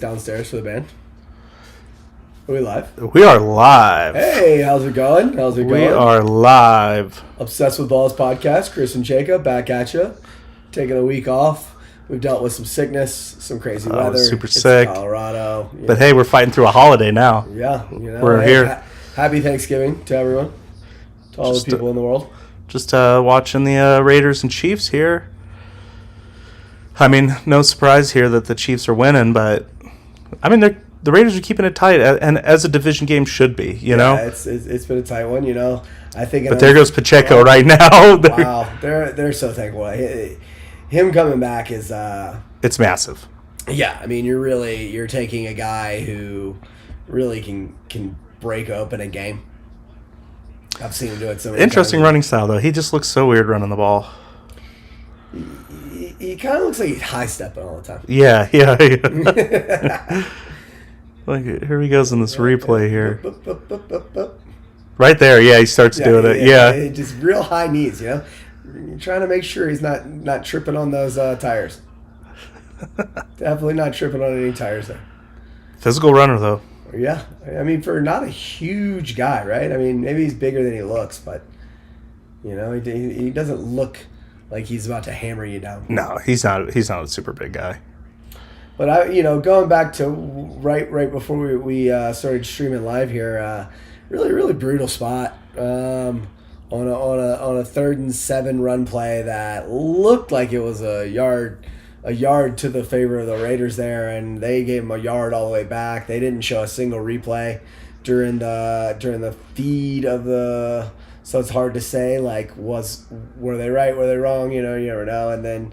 downstairs for the band. Are we live? We are live. Hey, how's it going? We are live. Obsessed with Balls podcast. Chris and Jacob back at you. Taking a week off. We've dealt with some sickness, some crazy weather. Super sick. Colorado. But hey, we're fighting through a holiday now. Yeah, we're here. Happy Thanksgiving to everyone, to all the people in the world. Just watching the Raiders and Chiefs here. I mean, no surprise here that the Chiefs are winning, but I mean the Raiders are keeping it tight, and as a division game should be, you know. It's been a tight one, I think. But there goes Pacheco right now. Wow, they're so thankful. Him coming back is it's massive. Yeah, I mean you're taking a guy who really can break open a game. I've seen him do it so many Interesting times. running style though. He just looks so weird running the ball. He kind of looks like he's high stepping all the time. Yeah. Like here he goes in this replay here. Right there, yeah, he starts doing it. Yeah, just real high knees. You're trying to make sure he's not tripping on those tires. Definitely not tripping on any tires there. Physical runner though. Yeah, I mean for not a huge guy, right? I mean maybe he's bigger than he looks, but he doesn't look like he's about to hammer you down. No, he's not a super big guy. But going back to right before we started streaming live here, really brutal spot on a 3rd and 7 run play that looked like it was a yard to the favor of the Raiders there, and they gave him a yard all the way back. They didn't show a single replay during the feed of the. So it's hard to say, were they right, were they wrong? You never know. And then,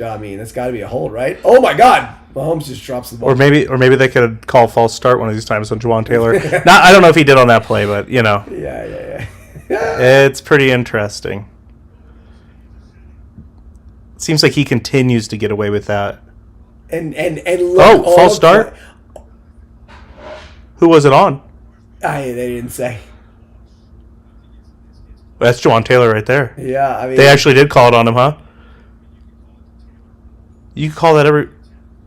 I mean, it's got to be a hold, right? Oh, my God! Mahomes just drops the ball. Or maybe they could call a false start one of these times on Juwan Taylor. I don't know if he did on that play, but, Yeah. It's pretty interesting. Seems like he continues to get away with that. And look, false start? Who was it on? They didn't say. That's Juwan Taylor right there. Yeah, I mean... They actually did call it on him, huh? You call that every...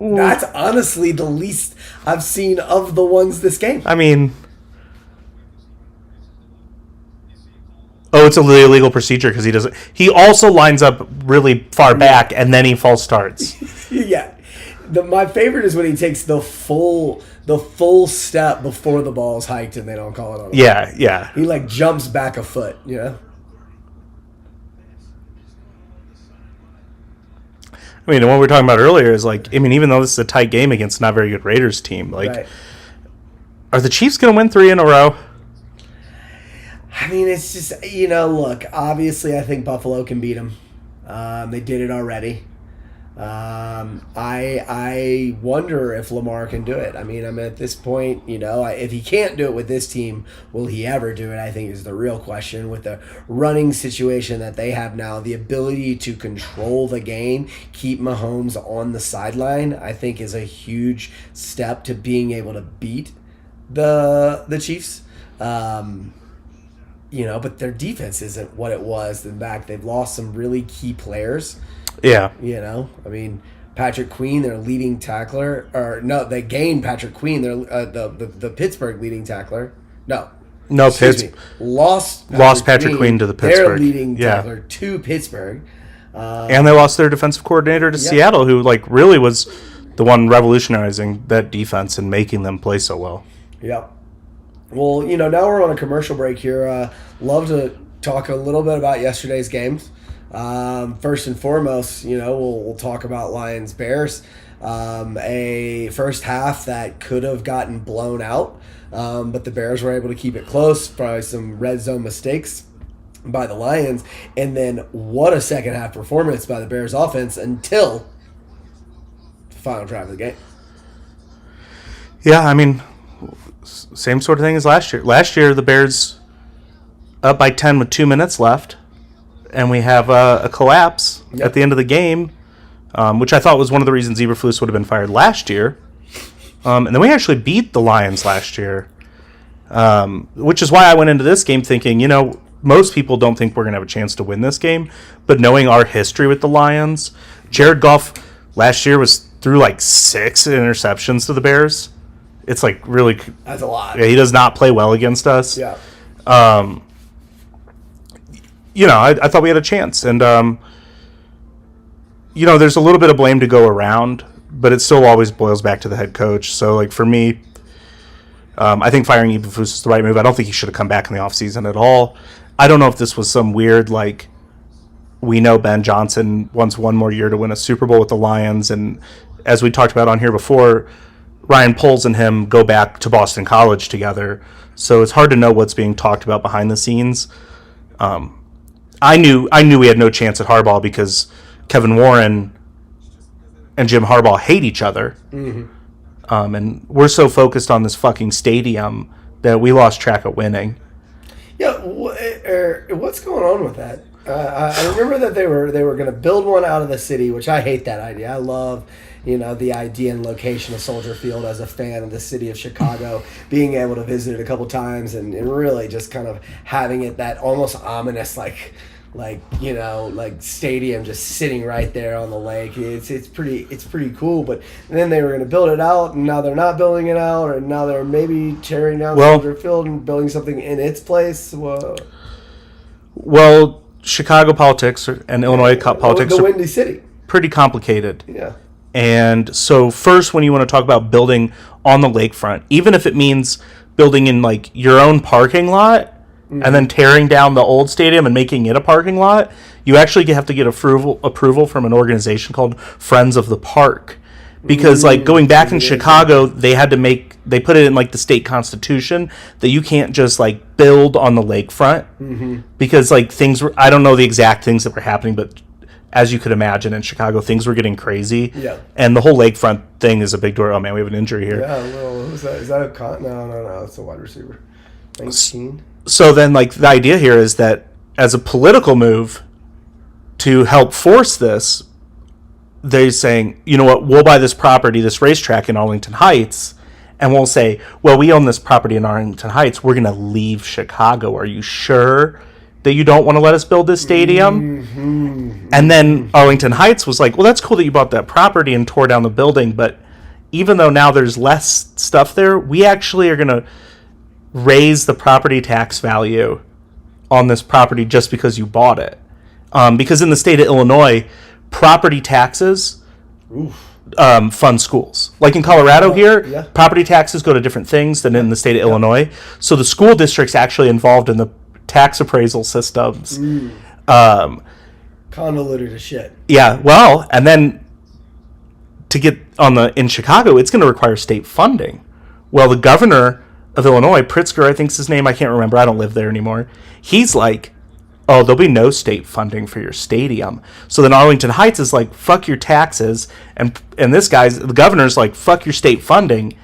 Ooh. That's honestly the least I've seen of the ones this game. I mean... Oh, it's a illegal procedure because he doesn't... He also lines up really far back, and then he false starts. Yeah. My favorite is when he takes the full step before the ball is hiked and they don't call it on him. Yeah. He jumps back a foot, I mean, what we were talking about earlier is even though this is a tight game against a not very good Raiders team, right. Are the Chiefs going to win 3 in a row? I mean, it's just, look, obviously I think Buffalo can beat them. They did it already. I wonder if Lamar can do it. I mean, I'm at this point, if he can't do it with this team, will he ever do it? I think is the real question with the running situation that they have now. The ability to control the game, keep Mahomes on the sideline, I think is a huge step to being able to beat the Chiefs. But their defense isn't what it was. In fact, they've lost some really key players. Yeah. I mean, Patrick Queen, their leading tackler, they gained Patrick Queen, their the Pittsburgh leading tackler. Lost Patrick Queen to the Pittsburgh. Their leading tackler to Pittsburgh. And they lost their defensive coordinator to Seattle, who really was the one revolutionizing that defense and making them play so well. Yep. Well, now we're on a commercial break here. Love to talk a little bit about yesterday's games. First and foremost, we'll talk about Lions-Bears. A first half that could have gotten blown out, but the Bears were able to keep it close. Probably some red zone mistakes by the Lions. And then what a second half performance by the Bears offense until the final drive of the game. Yeah, I mean... Same sort of thing as last year. Last year, the Bears up by 10 with 2 minutes left, and we have a collapse at the end of the game, which I thought was one of the reasons Eberflus would have been fired last year. And then we actually beat the Lions last year, which is why I went into this game thinking, most people don't think we're going to have a chance to win this game, but knowing our history with the Lions, Jared Goff last year was threw like 6 interceptions to the Bears. It's like really. That's a lot. Yeah, he does not play well against us. Yeah. I thought we had a chance, and there's a little bit of blame to go around, but it still always boils back to the head coach. So, like, for me, I think firing Eberflus is the right move. I don't think he should have come back in the offseason at all. I don't know if this was some weird, like, we know Ben Johnson wants one more year to win a Super Bowl with the Lions, and as we talked about on here before, Ryan Poles and him go back to Boston College together. So it's hard to know what's being talked about behind the scenes. I knew we had no chance at Harbaugh because Kevin Warren and Jim Harbaugh hate each other. Mm-hmm. And we're so focused on this fucking stadium that we lost track of winning. Yeah, what's going on with that? I remember that they were going to build one out of the city, which I hate that idea. I love, the idea and location of Soldier Field as a fan of the city of Chicago, being able to visit it a couple times and really just kind of having it that almost ominous like stadium just sitting right there on the lake. It's pretty cool. But then they were going to build it out, and now they're not building it out, and now they're maybe tearing down Soldier Field and building something in its place. Well, Chicago politics and Illinois politics the Windy City, pretty complicated. Yeah. And so first, when you want to talk about building on the lakefront, even if it means building in like your own parking lot, mm-hmm. and then tearing down the old stadium and making it a parking lot, you actually have to get approval from an organization called Friends of the Park. Because like going back in Chicago, they put it in like the state constitution that you can't just like build on the lakefront, mm-hmm. because like I don't know the exact things that were happening, but as you could imagine in Chicago, things were getting crazy. Yeah. And the whole lakefront thing is a big door. Oh man, we have an injury here. Yeah, well, who's that? Is that a no, it's a wide receiver. 19. So then like the idea here is that as a political move to help force this, they're saying, you know what, we'll buy this property, this racetrack in Arlington Heights, and we'll say, well, we own this property in Arlington Heights. We're going to leave Chicago. Are you sure that you don't want to let us build this stadium? Mm-hmm. And then Arlington Heights was like, well, that's cool that you bought that property and tore down the building, but even though now there's less stuff there, we actually are going to raise the property tax value on this property just because you bought it. Because in the state of Illinois, property taxes fund schools. Like in Colorado here, yeah. Property taxes go to different things than in the state of Illinois. So the school district's actually involved in the tax appraisal systems. Convoluted as shit. Yeah, well, and then to get in Chicago, it's going to require state funding. Well, the governor of Illinois, Pritzker, I think's his name, I can't remember, I don't live there anymore. He's like, oh, there'll be no state funding for your stadium. So then Arlington Heights is like, fuck your taxes. And the governor's like, fuck your state funding.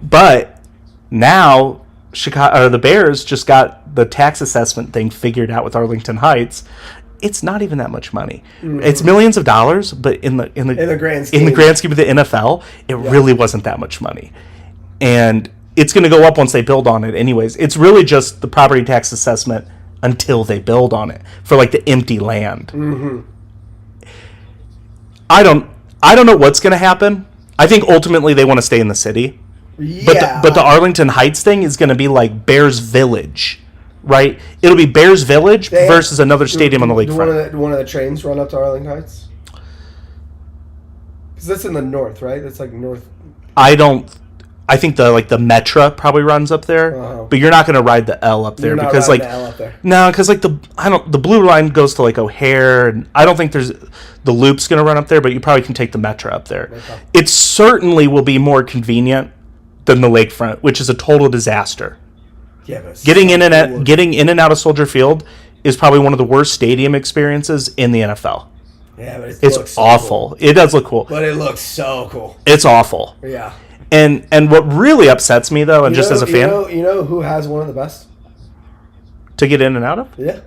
But now the Bears just got the tax assessment thing figured out with Arlington Heights. It's not even that much money. Mm-hmm. It's millions of dollars, but in the grand scheme of the NFL, it really wasn't that much money. And it's going to go up once they build on it anyways. It's really just the property tax assessment until they build on it for like the empty land. Mm-hmm. I don't know what's going to happen. I think ultimately they want to stay in the city. Yeah. But the Arlington Heights thing is going to be like Bears Village, right? It'll be Bears Village versus another stadium on the lakefront. One of the trains run up to Arlington Heights? Because that's in the north, right? That's like north. I think the Metra probably runs up there, but you're not going to ride the L up there because like the L up there. No, because like the blue line goes to like O'Hare, and I don't think there's the loop's going to run up there, but you probably can take the Metra up there. Okay. It certainly will be more convenient than the lakefront, which is a total disaster. Yeah, but getting in and out of Soldier Field is probably one of the worst stadium experiences in the NFL. Yeah, but it's awful. Cool. It does look cool, but it looks so cool. It's awful. Yeah. And what really upsets me, though, and just as a fan... You know who has one of the best? To get in and out of? Yeah.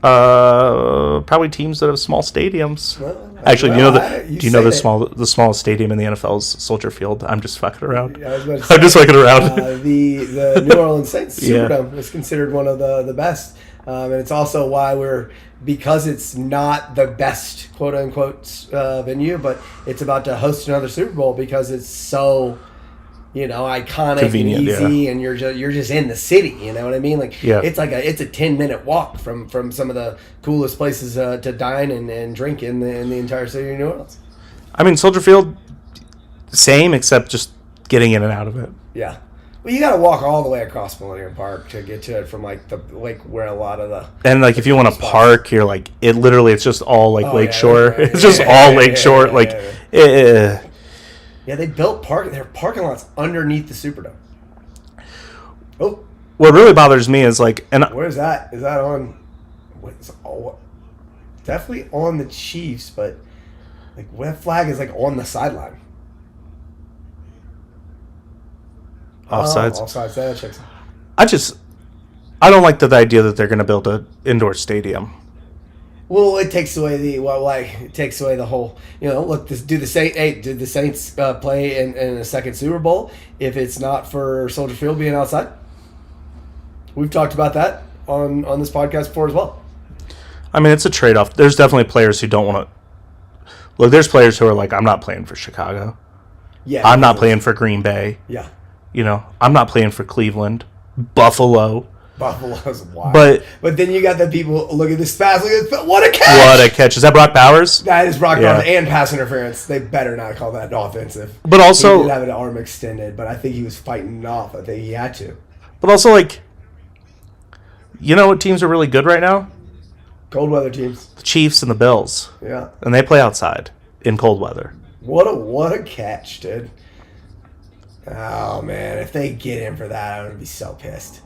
Probably teams that have small stadiums. Well, actually, do you know the smallest stadium in the NFL is Soldier Field? I'm just fucking around. Yeah, I'm just fucking around. The New Orleans Saints Superdome is considered one of the best. And it's also why because it's not the best quote unquote venue, but it's about to host another Super Bowl because it's so, iconic Convenient, and easy, and you're just in the city. You know what I mean? Like, Yeah. it's a 10-minute walk from some of the coolest places to dine and drink in the entire city of New Orleans. I mean, Soldier Field, same, except just getting in and out of it. Yeah. Well, you got to walk all the way across Millennium Park to get to it from where a lot of the And like, if you want to park, you're like, it's just all like Lakeshore. Yeah, It's just all Lakeshore. Yeah, they built their parking lots underneath the Superdome. Oh, What really bothers me is like, and where is that? Is that on? Definitely on the Chiefs, but like, that flag is like on the sideline. offsides. Offsides. That checks out. I don't like the idea that they're going to build an indoor stadium. Well, it takes away the whole. Look, did the Saints play in a second Super Bowl if it's not for Soldier Field being outside? We've talked about that on this podcast before as well. I mean, it's a trade-off. There's definitely players who don't want to. Look, there's players who are like, I'm not playing for Chicago. Yeah, I'm not playing for Green Bay. Yeah, I'm not playing for Cleveland, Buffalo. Buffalo's wild. But then you got the people. Look at this pass. Look at this, what a catch! What a catch! Is that Brock Bowers? That is Brock Yeah. Bowers and pass interference. They better not call that offensive. But also, he did have an arm extended, but I think he was fighting off. I think he had to. But also, like, you know what teams are really good right now? Cold weather teams. The Chiefs and the Bills. Yeah. And they play outside in cold weather. What a catch, dude. Oh man, if they get him for that, I'm gonna be so pissed.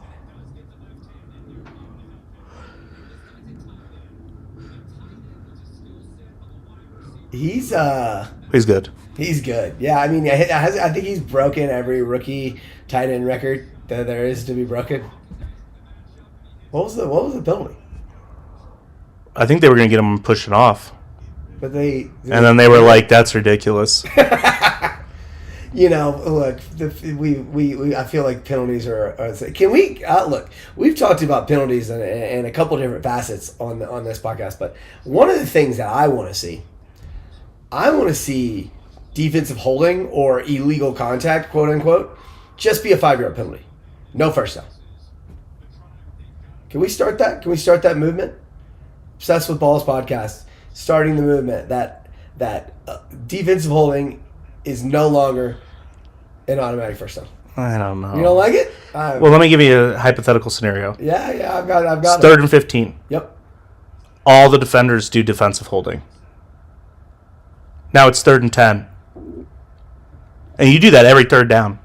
He's good. He's good. Yeah, I mean, I think he's broken every rookie tight end record that there is to be broken. What was the penalty? I think they were going to get him pushing off. But and then they were like, "That's ridiculous." Look, I feel like penalties are. Can we look? We've talked about penalties in a couple different facets on this podcast, but one of the things that I want to see defensive holding or illegal contact, quote unquote, just be a 5-yard penalty, no first down. Can we start that? Can we start that movement? Obsessed with Balls podcast, starting the movement that defensive holding is no longer an automatic first down. I don't know. You don't like it? Well, let me give you a hypothetical scenario. Yeah, I've got it's 3rd and 15. Yep. All the defenders do defensive holding. Now it's 3rd and 10. And you do that every third down.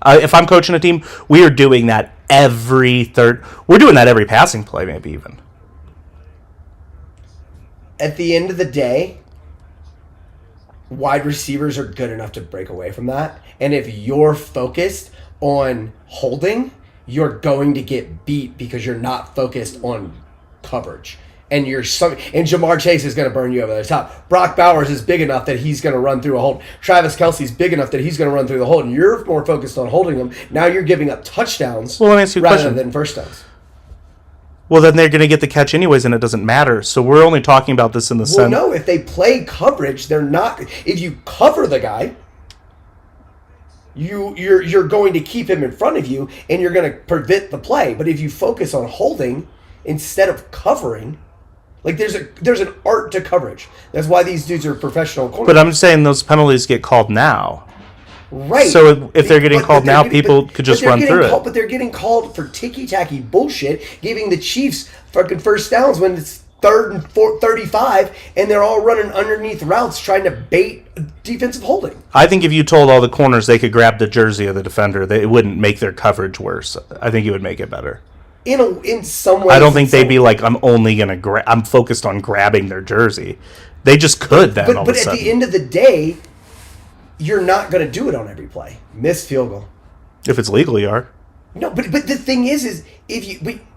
If I'm coaching a team, we are doing that every third. We're doing that every passing play, maybe even. At the end of the day, wide receivers are good enough to break away from that. And if you're focused on holding, you're going to get beat because you're not focused on coverage. And Jamar Chase is going to burn you over the top. Brock Bowers is big enough that he's going to run through a hold. Travis Kelce's big enough that he's going to run through the hold. And you're more focused on holding them. Now you're giving up touchdowns let me ask you a rather question. than first downs. Well, then they're going to get the catch anyways, and it doesn't matter. So we're only talking about this in the sense. Well, no, if they play coverage, they're not. If you cover the guy, you're going to keep him in front of you, and you're going to prevent the play. But if you focus on holding instead of covering, like there's an art to coverage. That's why these dudes are professional corners. But I'm just saying those penalties get called now. Right. So if they're getting called now, people could just run through it. But they're getting called for ticky-tacky bullshit, giving the Chiefs fucking first downs when it's 3rd and 35, and they're all running underneath routes trying to bait defensive holding. I think if you told all the corners they could grab the jersey of the defender, it wouldn't make their coverage worse. I think it would make it better. In some ways, I don't think they'd be like, I'm focused on grabbing their jersey. They just could then. But at the end of the day, you're not going to do it on every play. Missed field goal. If it's legal, you are. No, but the thing is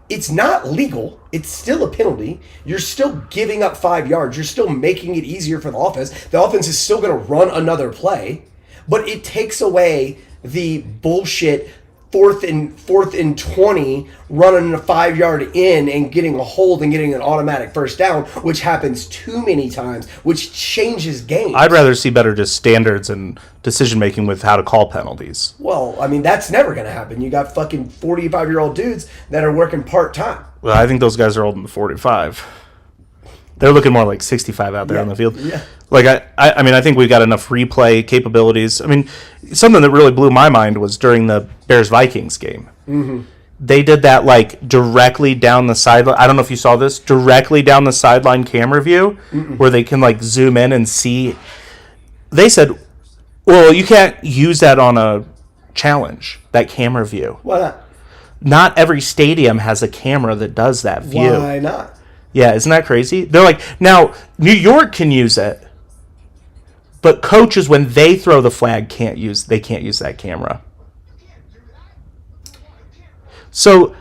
it's not legal. It's still a penalty. You're still giving up 5 yards. You're still making it easier for the offense. The offense is still going to run another play, but it takes away the bullshit fourth and 20, running a 5-yard in and getting a hold and getting an automatic first down, which happens too many times, which changes games. I'd rather see better just standards and decision making with how to call penalties. Well, I mean, that's never going to happen. You got fucking 45-year-old dudes that are working part-time. Well, I think those guys are old in the 45. They're looking more like 65 out there on the field. Yeah. Like, I mean, I think we've got enough replay capabilities. I mean, something that really blew my mind was during the Bears-Vikings game. Mm-hmm. They did that, like, directly down the sideline. I don't know if you saw this. Directly down the sideline camera view where they can, like, zoom in and see. They said, well, you can't use that on a challenge, that camera view. Why not? Not every stadium has a camera that does that view. Why not? Yeah, isn't that crazy? They're like, now, New York can use it, but coaches, when they throw the flag, can't use that camera. So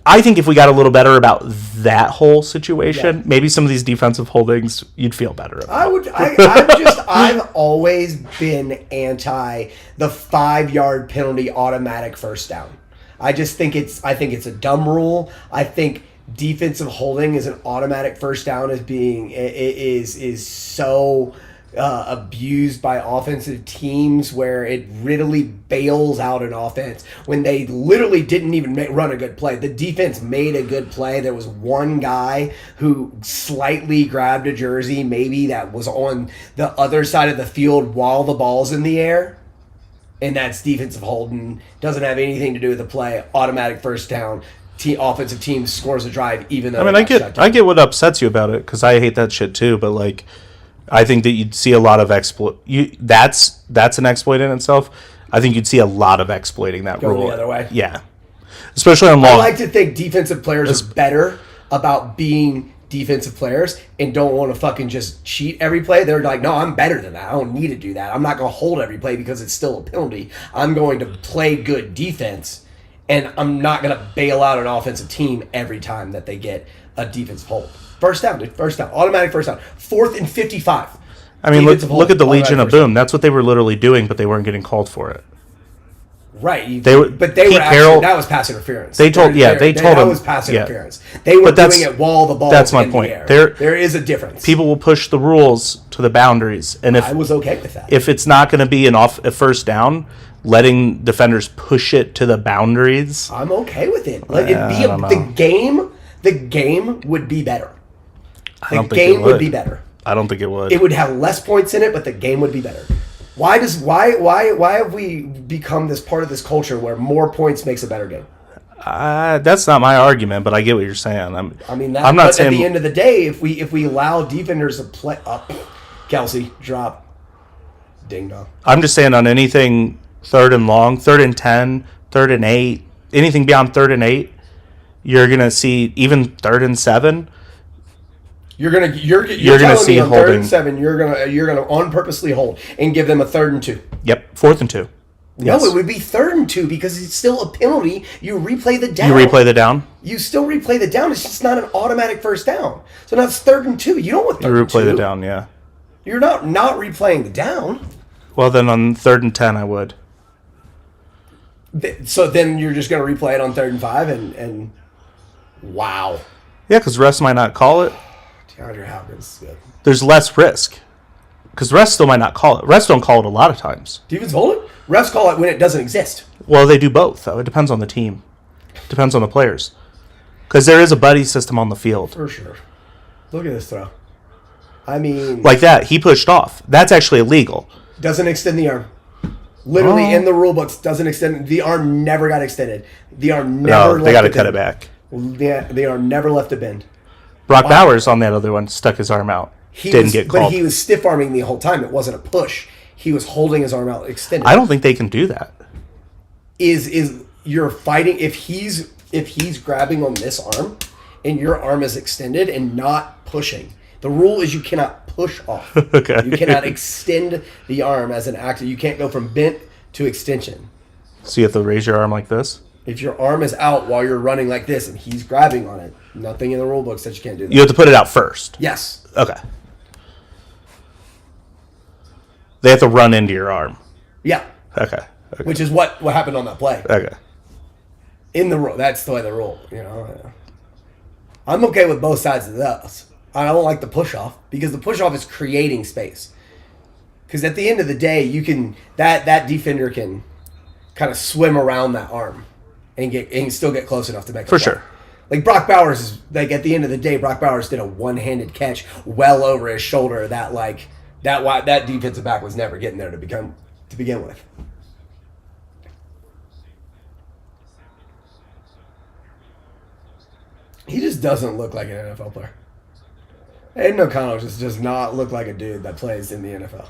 I think if we got a little better about that whole situation, maybe some of these defensive holdings, you'd feel better about. I've always been anti the 5-yard penalty automatic first down. I think it's a dumb rule. I think defensive holding as an automatic first down is so abused by offensive teams, where it really bails out an offense when they literally didn't even run a good play. The defense made a good play. There was one guy who slightly grabbed a jersey, maybe, that was on the other side of the field while the ball's in the air. And that's defensive holding. Doesn't have anything to do with the play. Automatic first down. Offensive team scores a drive, even though. I mean, I get what upsets you about it, because I hate that shit too. But like, I think that you'd see a lot of exploit. That's an exploit in itself. I think you'd see a lot of exploiting that Going rule. the other way. Yeah, especially on long. I like to think defensive players are better about being defensive players and don't want to fucking just cheat every play. They're like, no, I'm better than that. I don't need to do that. I'm not going to hold every play because it's still a penalty. I'm going to play good defense, and I'm not going to bail out an offensive team every time that they get a defensive hold. First down, automatic first down. 4th and 55. I mean, look at the Legion of Boom. That's what they were literally doing, but they weren't getting called for it. Right, that was pass interference. They told him that was pass interference. They were doing it while the ball. That's was my in point. The air. There is a difference. People will push the rules to the boundaries, and if I was okay with that, if it's not going to be a first down, letting defenders push it to the boundaries, I'm okay with it. Let it be the game. The game would be better. The game would be better. I don't think it would. It would have less points in it, but the game would be better. Why have we become this part of this culture where more points makes a better game? That's not my argument, but I get what you're saying. I'm not saying. At the end of the day, if we allow defenders to play up, Kelsey drop, ding dong. I'm just saying on anything 3rd and long, 3rd and 10, 3rd and 8, anything beyond 3rd and 8, you're gonna see even 3rd and 7. You're gonna see on holding. 3rd and 7. You're gonna on purposely hold and give them a 3rd and 2. Yep, 4th and 2. Yes. No, it would be 3rd and 2 because it's still a penalty. You replay the down. You replay the down. You still replay the down. It's just not an automatic first down. So now it's 3rd and 2. You don't want 3rd and 2. You replay the down, yeah. You're not replaying the down. Well, then on 3rd and 10, I would. So then you're just going to replay it on 3rd and 5 and wow. Yeah, because refs might not call it. DeAndre Hopkins. Good. There's less risk. Because refs still might not call it. Refs don't call it a lot of times. Defense hold it? Refs call it when it doesn't exist. Well, they do both, though. It depends on the team. Depends on the players. Because there is a buddy system on the field. For sure. Look at this throw. I mean... Like that. He pushed off. That's actually illegal. Doesn't extend the arm. Literally in the rule books, doesn't extend. The arm never got extended. The arm never. No, they got to cut it back. Yeah, the arm never left a bend. Brock Bowers on that other one stuck his arm out. Didn't get called. But he was stiff arming the whole time. It wasn't a push. He was holding his arm out extended. I don't think they can do that. Is you're fighting if he's grabbing on this arm and your arm is extended and not pushing. The rule is you cannot push off. Okay. You cannot extend the arm as an actor. You can't go from bent to extension. So you have to raise your arm like this? If your arm is out while you're running like this and he's grabbing on it, nothing in the rule book says you can't do that. You have to put it out first? Yes. Okay. They have to run into your arm? Yeah. Okay. which is what happened on that play. Okay. In the rule, that's the way the rule. I'm okay with both sides of this. I don't like the push off because the push off is creating space. Because at the end of the day, you can that defender can kind of swim around that arm and still get close enough to make a For play. sure. Like Brock Bowers is like at the end of the day, Brock Bowers did a one-handed catch well over his shoulder that defensive back was never getting there to begin with. He just doesn't look like an NFL player. Aiden O'Connell just does not look like a dude that plays in the NFL.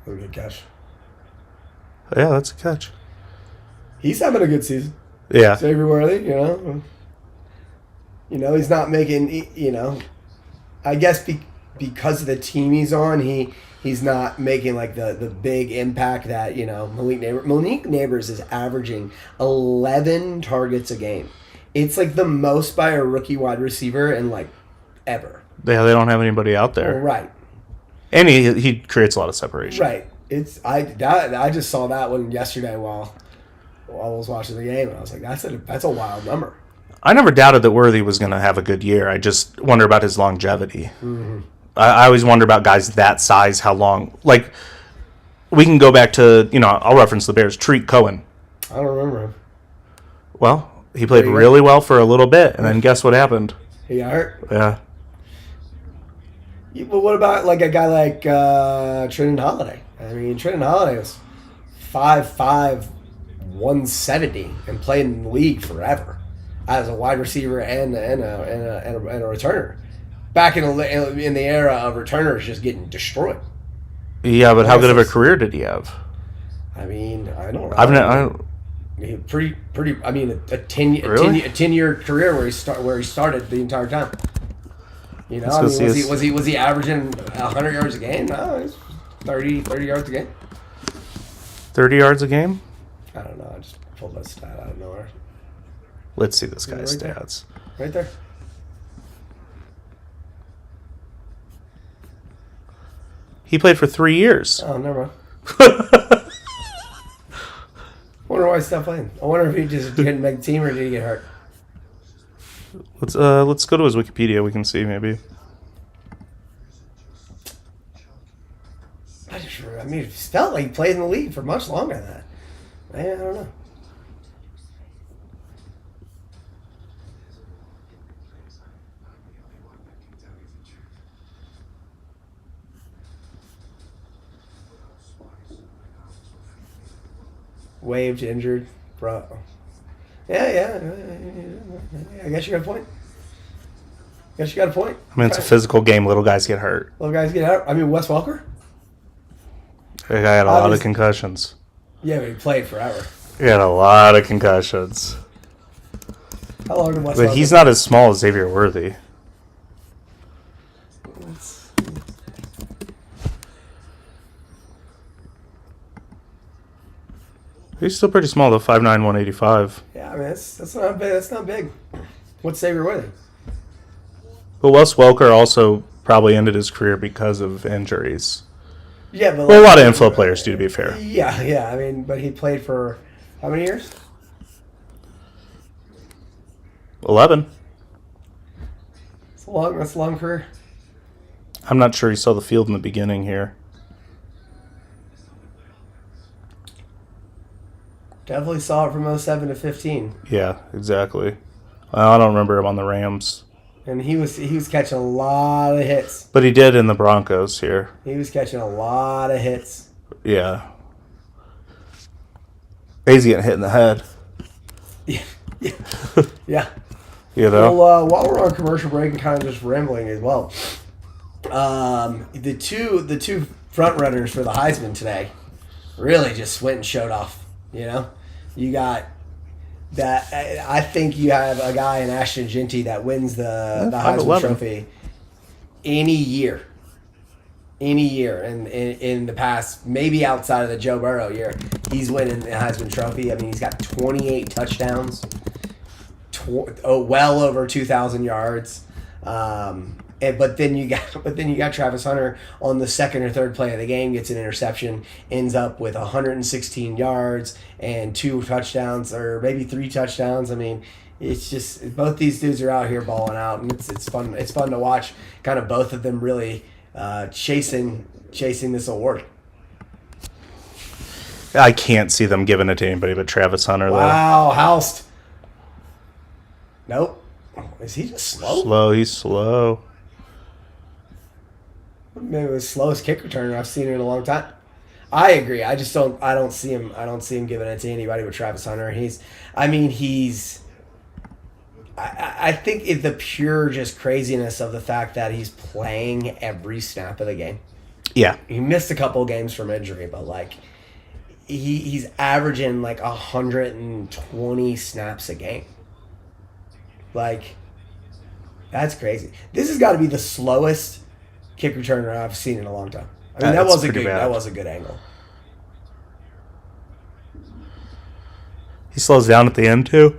What a good catch. Yeah, that's a catch. He's having a good season. Yeah. Xavier Worthy, he's not making, I guess because of the team he's on, he's not making like the big impact that, Malik Neighbors is averaging 11 targets a game. It's like the most by a rookie wide receiver in like ever. Yeah, they don't have anybody out there. Right. And he creates a lot of separation. Right. I just saw that one yesterday while I was watching the game, and I was like, that's a wild number. I never doubted that Worthy was going to have a good year. I just wonder about his longevity. Mm-hmm. I always wonder about guys that size, how long. Like, we can go back to, I'll reference the Bears. Tariq Cohen. I don't remember him. Well, he played really well for a little bit, and then guess what happened? He got hurt. Yeah. But what about like a guy like Trenton Holiday? I mean, Trenton Holiday was 5'5", 170, and played in the league forever as a wide receiver and a returner. Back in the era of returners just getting destroyed. Yeah, but how good of a career did he have? I mean, I don't know. I mean, pretty. I mean, a 10-year career where he started the entire time. Was he averaging 100 yards a game? No, he's 30 yards a game. 30 yards a game? I don't know. I just pulled that stat out of nowhere. Let's see this guy's right stats. There. Right there. He played for 3 years. Oh, never mind. I wonder why he's still playing. I wonder if he just didn't make the team or did he get hurt? Let's go to his Wikipedia. We can see maybe. It felt like he played in the league for much longer than that. I don't know. Waived, injured, bro. Yeah. I guess you got a point. I mean, it's a physical game. Little guys get hurt. Little guys get hurt. I mean, Wes Welker? That guy had a lot of concussions. Yeah, but he played forever. He had a lot of concussions. How long did Wes But Welker he's not as small as Xavier Worthy. He's still pretty small, though. 5'9", 185. Yeah, I mean, that's not big. That's not big. What's Xavier Worthy? But Wes Welker also probably ended his career because of injuries. Yeah, but a lot of inflow players do, to be fair. Yeah. I mean, but he played for how many years? 11. That's a long career. I'm not sure he saw the field in the beginning here. Definitely saw it from 07 to 15. Yeah, exactly. I don't remember him on the Rams. And he was catching a lot of hits. But he did in the Broncos here. He was catching a lot of hits. Yeah. He's getting hit in the head. Yeah. Well, while we're on commercial break and kind of just rambling as well, the two front runners for the Heisman today really just went and showed off. You got that. I think you have a guy in Ashton Jeanty that wins the Heisman Trophy any year, and in the past, maybe outside of the Joe Burrow year, he's winning the Heisman Trophy. I mean, he's got 28 touchdowns, well over 2,000 yards. But then you got Travis Hunter on the second or third play of the game, gets an interception, ends up with 116 yards and 2 touchdowns, or maybe 3 touchdowns. I mean, it's just both these dudes are out here balling out, and it's fun. It's fun to watch. Kind of both of them really chasing this award. I can't see them giving it to anybody but Travis Hunter, though. Wow, Houst. Nope. Is he just slow? He's slow. Maybe it was the slowest kick returner I've seen in a long time. I agree. I don't see him giving it to anybody but Travis Hunter. I think it's the pure just craziness of the fact that he's playing every snap of the game. Yeah. He missed a couple of games from injury, but like he's averaging like 120 snaps a game. Like, that's crazy. This has got to be the slowest kick returner I've seen in a long time. I mean, that was a good angle. He slows down at the end too.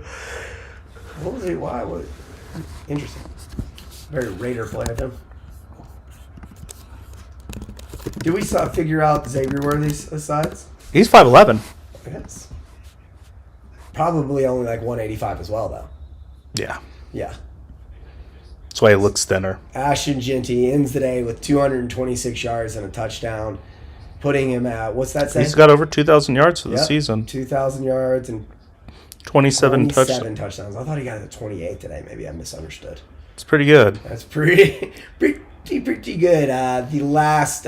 What was it? Why? What? Interesting. Very Raider play of him. Did we figure out Xavier Worthy's size? He's 5'11". Yes. Probably only like 185 as well, though. Yeah. Yeah. That's why he looks thinner. Ashton Jeanty ends the day with 226 yards and a touchdown, putting him at, what's that say? He's got over 2,000 yards for the season. 2,000 yards and 27 touchdowns. I thought he got it at 28 today. Maybe I misunderstood. It's pretty good. That's pretty good. The last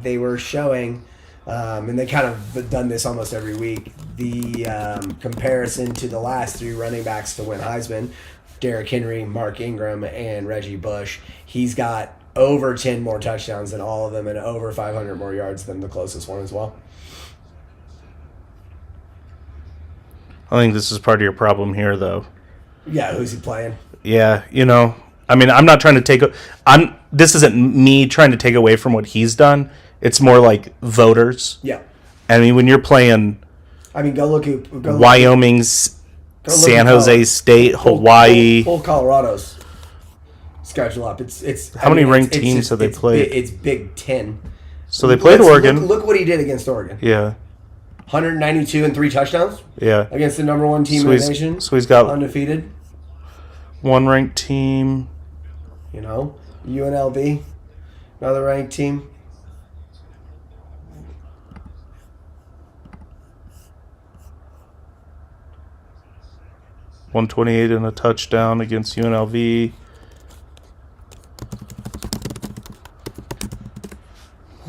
they were showing, and they kind of done this almost every week, the comparison to the last 3 running backs to win Heisman, Derrick Henry, Mark Ingram, and Reggie Bush. He's got over 10 more touchdowns than all of them and over 500 more yards than the closest one as well. I think this is part of your problem here, though. Yeah, who's he playing? Yeah, I mean, I'm not trying to take... This isn't me trying to take away from what he's done. It's more like voters. Yeah. I mean, when you're playing... I mean, go look at... Wyoming's, San Jose State, Hawaii... Pull Colorado's schedule up. It's How many ranked teams have they played? It's Big Ten. So they played Oregon. Look what he did against Oregon. Yeah. 192 and 3 touchdowns. Yeah. Against the number 1 team in the nation. So he's got undefeated. 1 ranked team. UNLV, another ranked team. .128 and a touchdown against UNLV.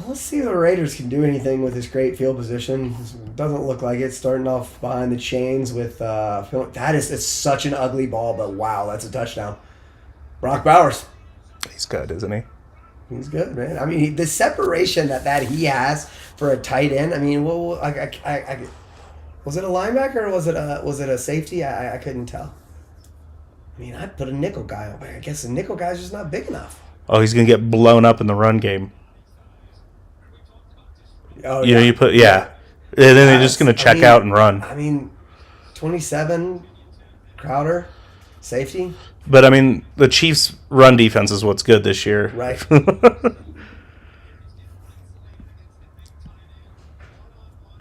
Let's see if the Raiders can do anything with this great field position. Doesn't look like it. Starting off behind the chains with it's such an ugly ball, but wow, that's a touchdown. Brock Bowers. He's good, isn't he? He's good, man. I mean, the separation that he has for a tight end. I mean, I was it a linebacker or was it a safety? I couldn't tell. I mean, I'd put a nickel guy over. I guess the nickel guy's just not big enough. Oh, he's gonna get blown up in the run game. Oh, yeah. You put, yeah. And then they're just going to check out and run. I mean, 27, Crowder, safety. But, I mean, the Chiefs' run defense is what's good this year. Right.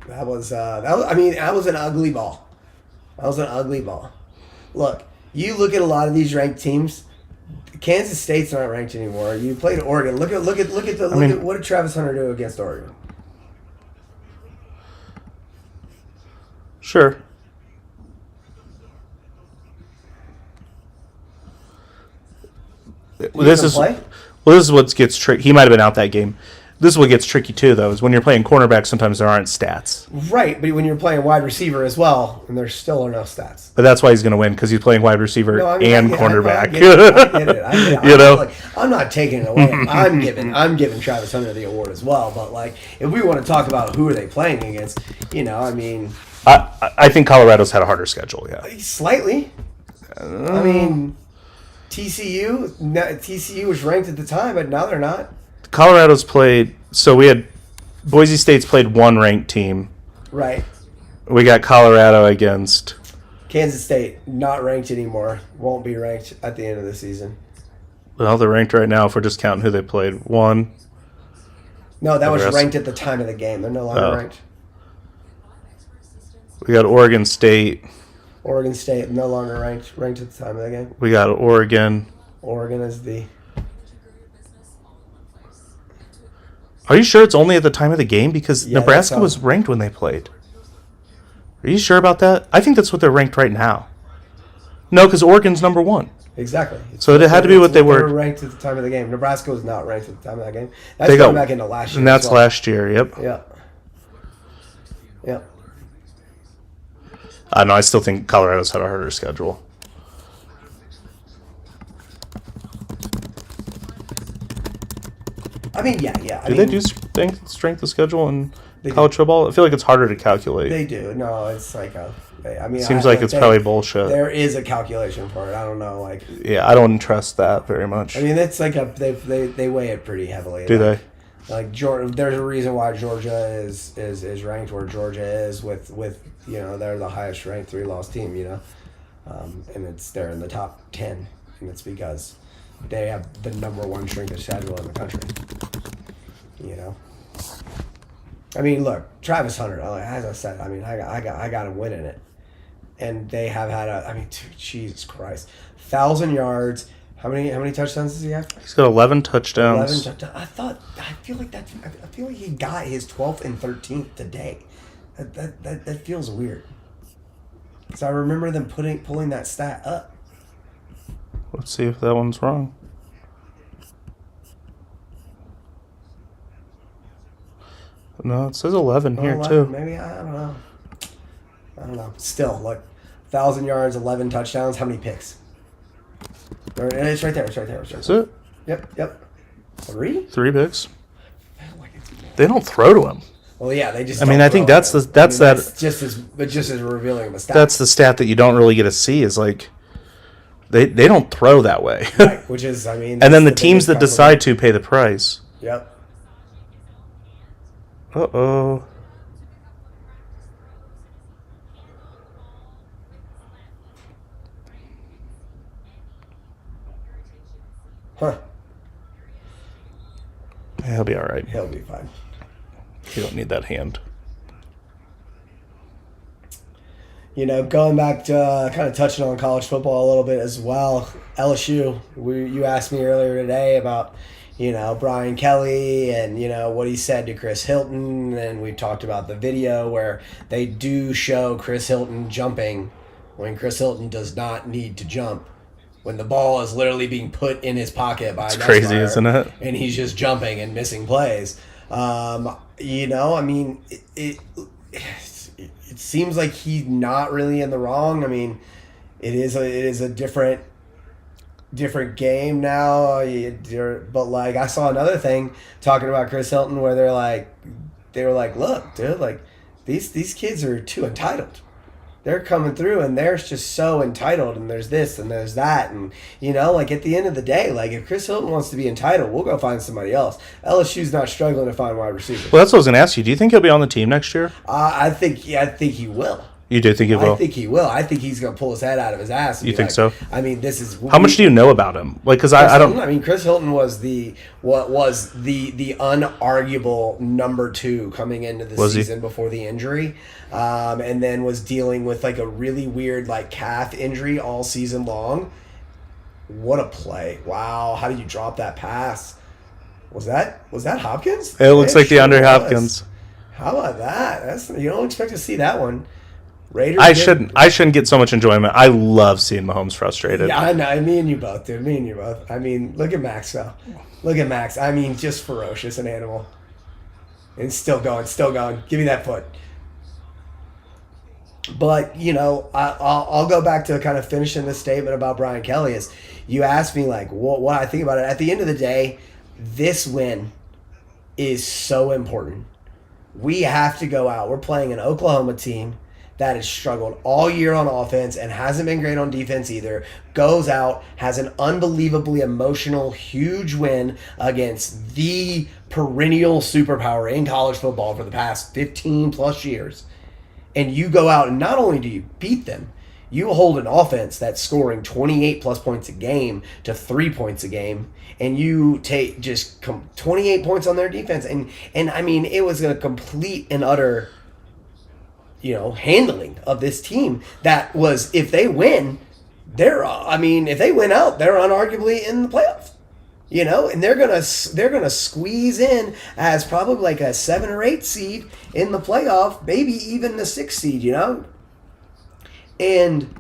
That was an ugly ball. That was an ugly ball. Look, you look at a lot of these ranked teams. Kansas State's not ranked anymore. You played Oregon. Look at what did Travis Hunter do against Oregon? Sure. This is what gets tricky. He might have been out that game. This is what gets tricky too, though, is when you're playing cornerback, sometimes there aren't stats. Right, but when you're playing wide receiver as well, and there still are no stats. But that's why he's going to win, because he's playing wide receiver and cornerback. I get it. I'm not taking it away. I'm giving Travis Hunter the award as well. But like, if we want to talk about who are they playing against, I mean, I think Colorado's had a harder schedule. Yeah, slightly. I mean, TCU was ranked at the time, but now they're not. Colorado's played. So we had Boise State's played 1 ranked team. Right. We got Colorado against Kansas State, not ranked anymore. Won't be ranked at the end of the season. Well, they're ranked right now if we're just counting who they played. One. No, that was rest- ranked at the time of the game. They're no longer Oh. ranked. We got Oregon State. Oregon State no longer ranked at the time of the game. We got Oregon. Oregon is the. Are you sure it's only at the time of the game? Because Yeah, Nebraska that's was ranked when they played. Are you sure about that? I think that's what they're ranked right now. No, because Oregon's number 1. Exactly. So it had to be what they were. ranked at the time of the game. Nebraska was not ranked at the time of that game. That's They going got- back into last year. And that's as well. last year, yep. Yeah. Yeah. No, I still think Colorado's had a harder schedule. I mean, yeah. Do they do strength of schedule in They do. college football? I feel like it's harder to calculate. They do. No, it's like Seems like it's probably bullshit. There is a calculation for it. I don't know. Like, Yeah, I don't trust that very much. I mean, it's like they weigh it pretty heavily. Do they? Like Georgia, there's a reason why Georgia is ranked where Georgia is with they're the highest ranked 3-loss team, and they're in the top 10, and it's because they have the number 1 strength of schedule in the country. I mean, look, Travis Hunter. As I said, I mean, I got him winning it, and they have had dude, Jesus Christ, 1,000 yards. How many touchdowns does he have? He's got 11 touchdowns. 11 touchdowns. I feel like he got his 12th and 13th today. That feels weird. So I remember them pulling that stat up. Let's see if that one's wrong. No, it says 11 here 11, too. Maybe I don't know. Still, like 1,000 yards, 11 touchdowns. How many picks? It's right there. Is it? Yep. 3? 3 picks. I feel like it's more. They don't throw to him. Well, yeah, they just. I mean, don't I think throw that's it. that's just as revealing of a stat. That's the stat that you don't really get to see is like they don't throw that way. right, which is, I mean. And then the that's teams that biggest decide to pay the price. Yep. Uh-oh. Huh. Yeah, he'll be all right. He'll be fine. You don't need that hand. Going back to kind of touching on college football a little bit as well. LSU, you asked me earlier today about, Brian Kelly and, what he said to Chris Hilton. And we talked about the video where they do show Chris Hilton jumping when Chris Hilton does not need to jump. When the ball is literally being put in his pocket by It's crazy, isn't it? And he's just jumping and missing plays. I mean, it seems like he's not really in the wrong. I mean, it is a different game now. But like, I saw another thing talking about Chris Hilton where they were like, look, dude, like these kids are too entitled. They're coming through and they're just so entitled, and there's this and there's that, and like at the end of the day, like if Chris Hilton wants to be entitled, we'll go find somebody else. LSU's not struggling to find wide receivers. Well, that's what I was going to ask you. Do you think he'll be on the team next year? I think he will. You do think he will? I think he will. I think he's going to pull his head out of his ass. And You be think so? I mean, this is How much do you know about him? Like, because I don't. I mean, Chris Hilton was the unarguable number 2 coming into the season before the injury, and then was dealing with like a really weird like calf injury all season long. What a play! Wow, how did you drop that pass? Was that Hopkins? It looks like sure DeAndre was. Hopkins. How about that? You don't expect to see that one. Raiders. I shouldn't get so much enjoyment. I love seeing Mahomes frustrated. Yeah, I know. Me and you both, dude. Me and you both. I mean, look at Max, though. Look at Max. I mean, just ferocious, an animal. And still going. Give me that foot. But, I'll go back to kind of finishing this statement about Brian Kelly. Is you asked me, like, what I think about it. At the end of the day, this win is so important. We have to go out. We're playing an Oklahoma team that has struggled all year on offense and hasn't been great on defense either, goes out, has an unbelievably emotional, huge win against the perennial superpower in college football for the past 15 plus years. And you go out and not only do you beat them, You hold an offense that's scoring 28 plus points a game to 3 points a game, and you take just 28 points on their defense, and I mean, it was a complete and utter, handling of this team that was, if they win, if they win out, they're unarguably in the playoffs. And they're gonna squeeze in as probably like a 7 or 8 seed in the playoff, maybe even the 6 seed. And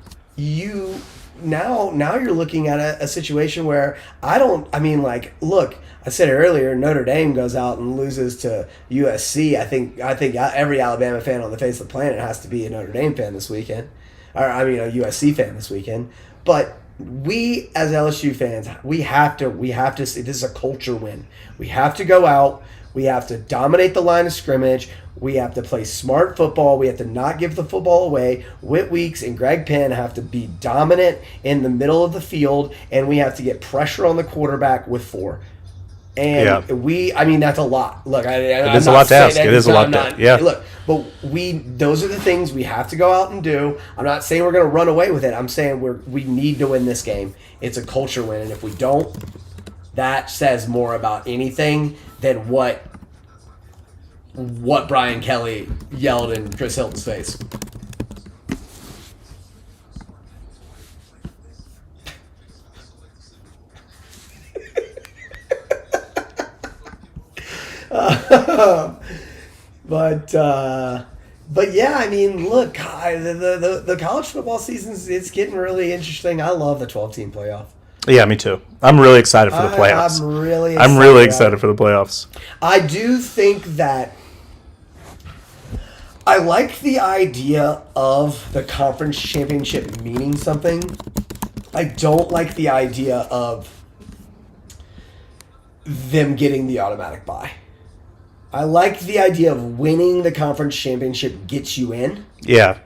now you're looking at a situation where look, I said it earlier, Notre Dame goes out and loses to USC. I think every Alabama fan on the face of the planet has to be a Notre Dame fan this weekend, or a USC fan this weekend. But we as LSU fans, we have to see this is a culture win. We have to go out. We have to dominate the line of scrimmage. We have to play smart football. We have to not give the football away. Whit Weeks and Greg Penn have to be dominant in the middle of the field, and we have to get pressure on the quarterback with 4. And that's a lot. Look, it is a lot to ask. It is a lot to, yeah. Look, but those are the things we have to go out and do. I'm not saying we're going to run away with it. I'm saying we need to win this game. It's a culture win, and if we don't, that says more about anything than what Brian Kelly yelled in Chris Hilton's face. But yeah, I mean, look, the college football season, it's getting really interesting. I love the 12-team playoff. Yeah, me too. I'm really excited for the playoffs. I'm really excited for the playoffs. I do think that I like the idea of the conference championship meaning something. I don't like the idea of them getting the automatic bye. I like the idea of winning the conference championship gets you in. Yeah.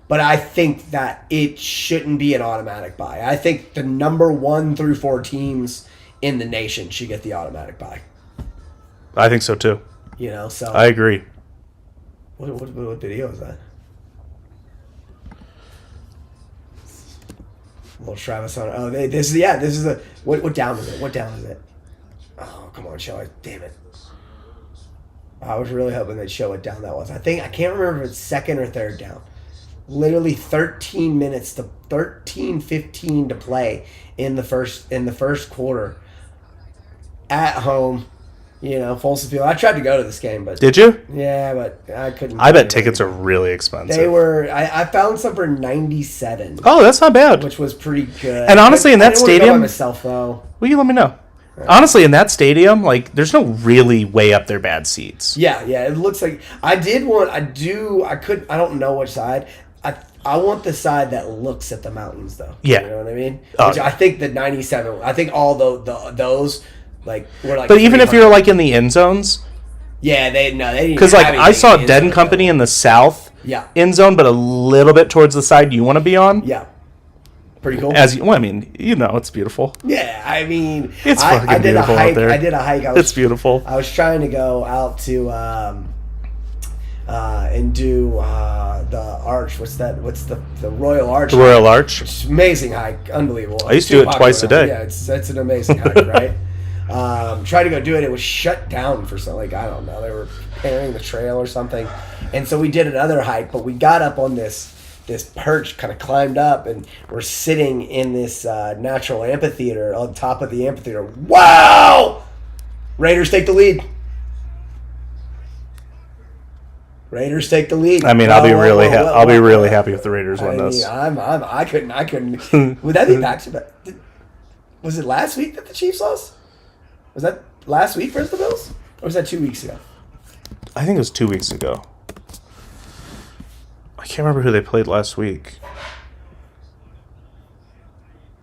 But I think that it shouldn't be an automatic bye. I think the number 1 through 4 teams in the nation should get the automatic bye. I think so too. So I agree. What video is that? Little Travis on. Oh, this is a. What down is it? What down is it? Oh, come on, show it. Damn it. I was really hoping they'd show what down that was. I can't remember if it's second or third down. Literally 13 minutes to 15 to play in the first quarter at home. Folsom Field. I tried to go to this game, but did you? Yeah, but I couldn't. I bet tickets are really expensive. They were. I found some for $97. Oh, that's not bad. Which was pretty good. And honestly, in that I didn't stadium, go by myself though. Will you let me know? Honestly, in that stadium, there's no really way up there bad seats. Yeah. It looks like I don't know which side. I want the side that looks at the mountains, though. Yeah. You know what I mean? Which I think the 97. I think all those were like. But even if you're in the end zones. Yeah, they didn't. Because I saw Dead and Company in the south. Yeah. End zone, but a little bit towards the side you want to be on. Yeah. Pretty cool. It's beautiful. Yeah, I mean, it's fucking beautiful out there. I did a hike. It's beautiful. I was trying to go out to and do the arch. What's that? What's the Royal Arch? The Royal Arch. It's an amazing hike, unbelievable. I used to do it twice a day. Yeah, it's an amazing hike, right? Tried to go do it. It was shut down for something. I don't know. They were repairing the trail or something, and so we did another hike. But we got up on this perch, kind of climbed up, and we're sitting in this natural amphitheater on top of the amphitheater. Wow! Raiders take the lead. I mean, I'll be really happy if the Raiders win this. I couldn't. Would that be back to back? Was it last week that the Chiefs lost? Was that last week versus the Bills, or was that 2 weeks ago? I think it was 2 weeks ago. I can't remember who they played last week.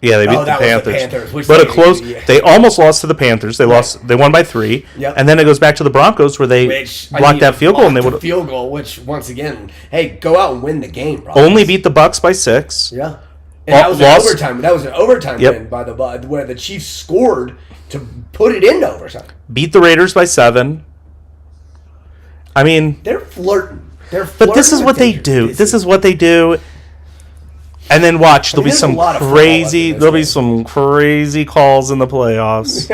Yeah, they beat the Panthers. But they almost lost to the Panthers. They won by 3. Yep. And then it goes back to the Broncos where they blocked that field goal, and they would field goal. Which once again, hey, go out and win the game. Bro. Only beat the Bucs by 6. Yeah, and that was an overtime. That was an overtime win by where the Chiefs scored to put it into overtime. Beat the Raiders by 7. I mean, they're flirting. But this is what they do. This is what they do. And then watch, there'll be there's a some lot of football crazy, left in this there'll be game. some crazy calls in the playoffs.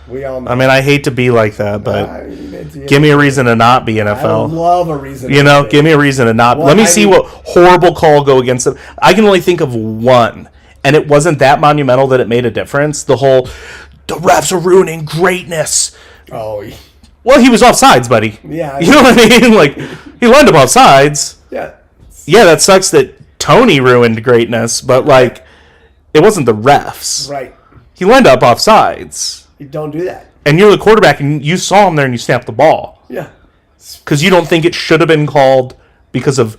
We all know. I mean, I hate to be like that, but I mean, give me a reason to not be I NFL. love a reason. You know, give me a reason to not. Well, Let me I see mean- what horrible call go against them. I can only think of one, and it wasn't that monumental that it made a difference. The refs are ruining greatness. Oh, Well, he was offsides, buddy. yeah. You know what I mean? Like, he lined up offsides. Yeah. Yeah, that sucks that Tony ruined greatness, but, like, it wasn't the refs. Right. He lined up offsides. You don't do that. And you're the quarterback, and you saw him there, and you snapped the ball. Yeah. Because you don't think it should have been called because of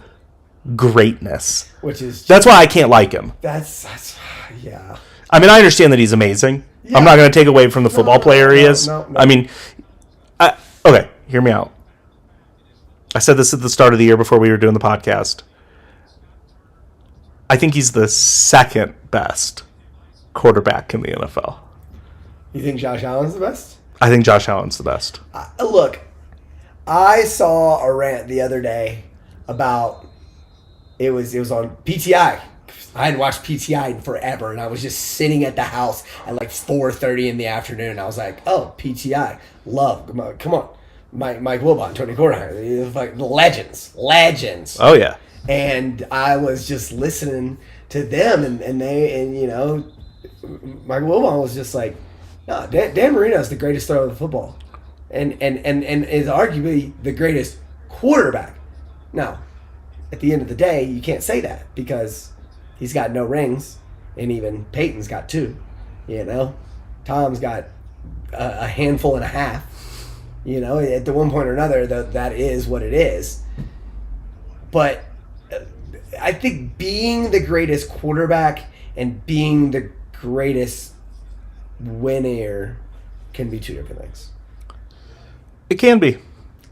greatness. Which is That's why I can't like him. that's yeah. I mean, I understand that he's amazing. Yeah. I'm not going to take away from the football player he is. no. I mean, okay, hear me out. I said this at the start of the year before we were doing the podcast. I think he's the second best quarterback in the NFL. You think Josh Allen's the best? I think Josh Allen's the best. Look, I saw a rant the other day about it was on PTI. I hadn't watched PTI in forever, and I was just sitting at the house at like 4:30 in the afternoon. I was like, "Oh, PTI, love, come on, Mike Wilbon, Tony Gordon, like legends." Oh, yeah. And I was just listening to them, and you know, Michael Wilbon was just like, no, Dan Marino is the greatest thrower of the football, and is arguably the greatest quarterback. Now, at the end of the day, you can't say that because he's got no rings, and even Peyton's got 2. You know, Tom's got a handful and a half. You know, at the one point or another, that is what it is. But I think being the greatest quarterback and being the greatest winner can be 2 different things. It can be.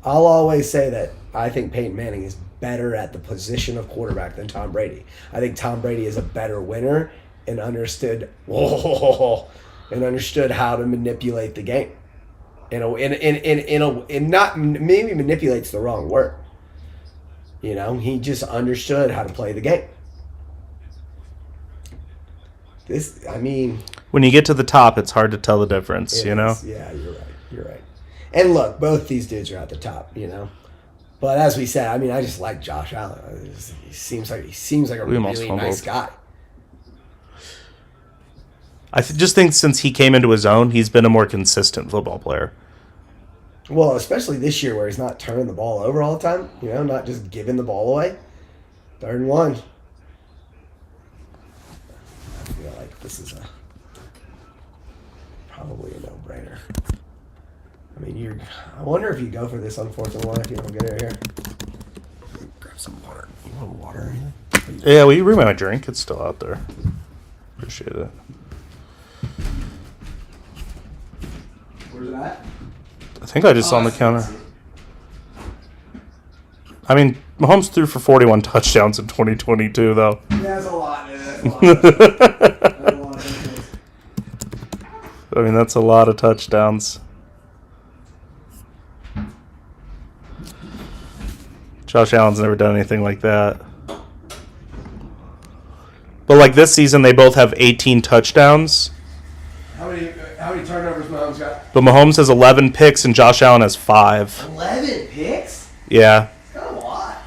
I'll always say that I think Peyton Manning is better at the position of quarterback than Tom Brady. I think Tom Brady is a better winner and understood how to manipulate the game. Not maybe manipulate's the wrong word. You know, he just understood how to play the game. When you get to the top, it's hard to tell the difference, you know? Yeah, you're right. And look, both these dudes are at the top, you know. But as we said, I mean, I just like Josh Allen. He seems like a really nice guy. I just think since he came into his own, he's been a more consistent football player. Well, especially this year where he's not turning the ball over all the time, you know, not just giving the ball away. 3rd and 1. I feel like this is probably a no-brainer. I mean, I wonder if you go for this on 4th and 1 if you don't get it here. Grab some water. You want water? Yeah, will you bring my drink? It's still out there. Appreciate it. Where's it at? I think I just saw on the counter. I mean, Mahomes threw for 41 touchdowns in 2022, though. Yeah, that's a lot, man. That's a lot. I mean, that's a lot of touchdowns. Josh Allen's never done anything like that. But like this season, they both have 18 touchdowns. How many turnovers Mahomes got? But Mahomes has 11 picks and Josh Allen has 5. 11 picks? Yeah. That's kind of a lot.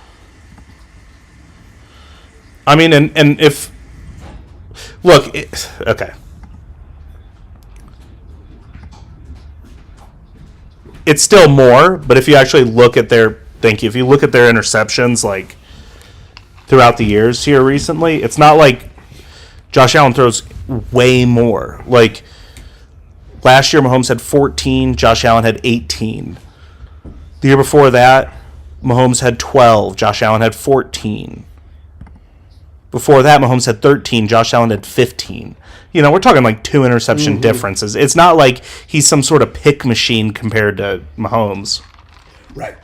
I mean, and if... Look, okay. It's still more, but if you actually look at their... Thank you. If you look at their interceptions, like, throughout the years here recently, it's not like Josh Allen throws way more. Like, last year Mahomes had 14, Josh Allen had 18. The year before that, Mahomes had 12, Josh Allen had 14. Before that, Mahomes had 13, Josh Allen had 15. You know, we're talking like 2 interception differences. It's not like he's some sort of pick machine compared to Mahomes. Right.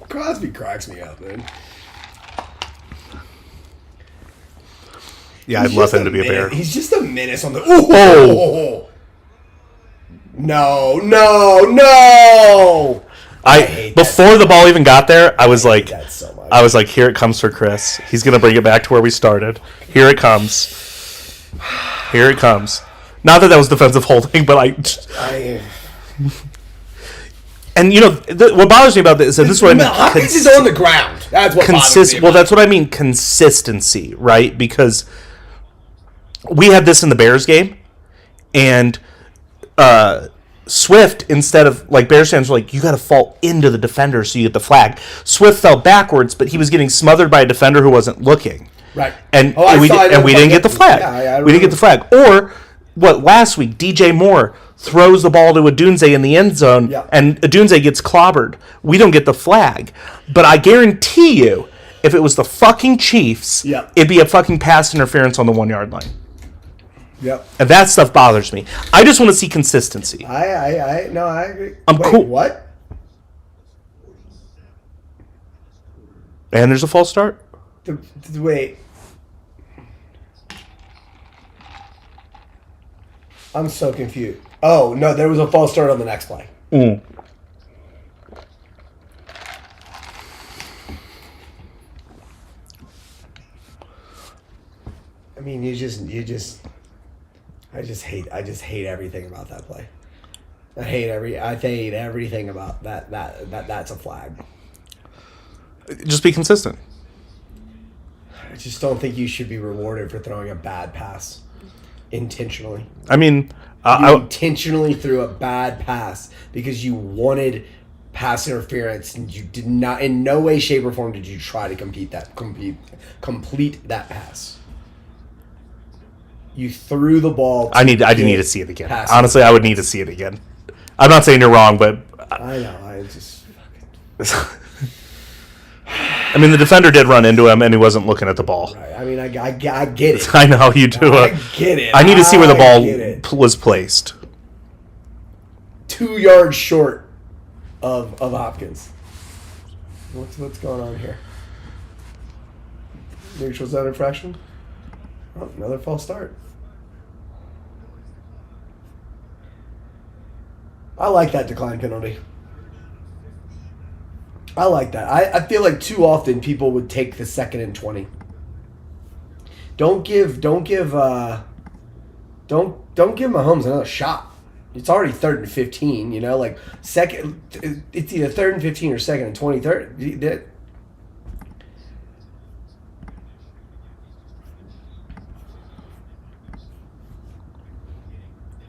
Crosby cracks me up, man. Yeah, I'd love him to be a Bear. He's just a menace on the... Oh! No. I hate that Before the ball even got there, I was like, that so much. I was like, here it comes for Chris. He's gonna bring it back to where we started. Here it comes. Here it comes. Not that was defensive holding, but and you know what bothers me about this, and this is what I mean. Hopkins is on the ground. That's what bothers me. Well, that's what I mean. Consistency, right? Because we had this in the Bears game, and Swift, instead of like Bears fans were like, you got to fall into the defender so you get the flag. Swift fell backwards, but he was getting smothered by a defender who wasn't looking. Right. And we didn't get the flag. Yeah, we didn't get the flag. Or what? Last week, DJ Moore throws the ball to Odunze in the end zone, and Odunze gets clobbered. We don't get the flag. But I guarantee you, if it was the fucking Chiefs, it'd be a fucking pass interference on the 1 yard line. Yep. And that stuff bothers me. I just want to see consistency. I agree. Wait, cool. What? And there's a false start? Wait. I'm so confused. Oh, no, there was a false start on the next play. I mean, I just hate everything about that play. I hate everything about that's a flag. Just be consistent. I just don't think you should be rewarded for throwing a bad pass intentionally. I mean, you intentionally threw a bad pass because you wanted pass interference, and you did not, in no way, shape, or form, did you try to complete that pass. You threw the ball. I need to see it again. Pass. Honestly, I would need to see it again. I'm not saying you're wrong, but I know. I just. I mean, the defender did run into him, and he wasn't looking at the ball. Right. I mean, I get it. I know you do. I get it. I need to see where the ball was placed. 2 yards short of Hopkins. What's going on here? Neutral zone infraction. Oh, another false start. I like that decline penalty. I like that. I feel like too often people would take the 2nd and 20. Don't give Mahomes another shot. It's already 3rd and 15, you know, like second. It's either 3rd and 15 or 2nd and 20.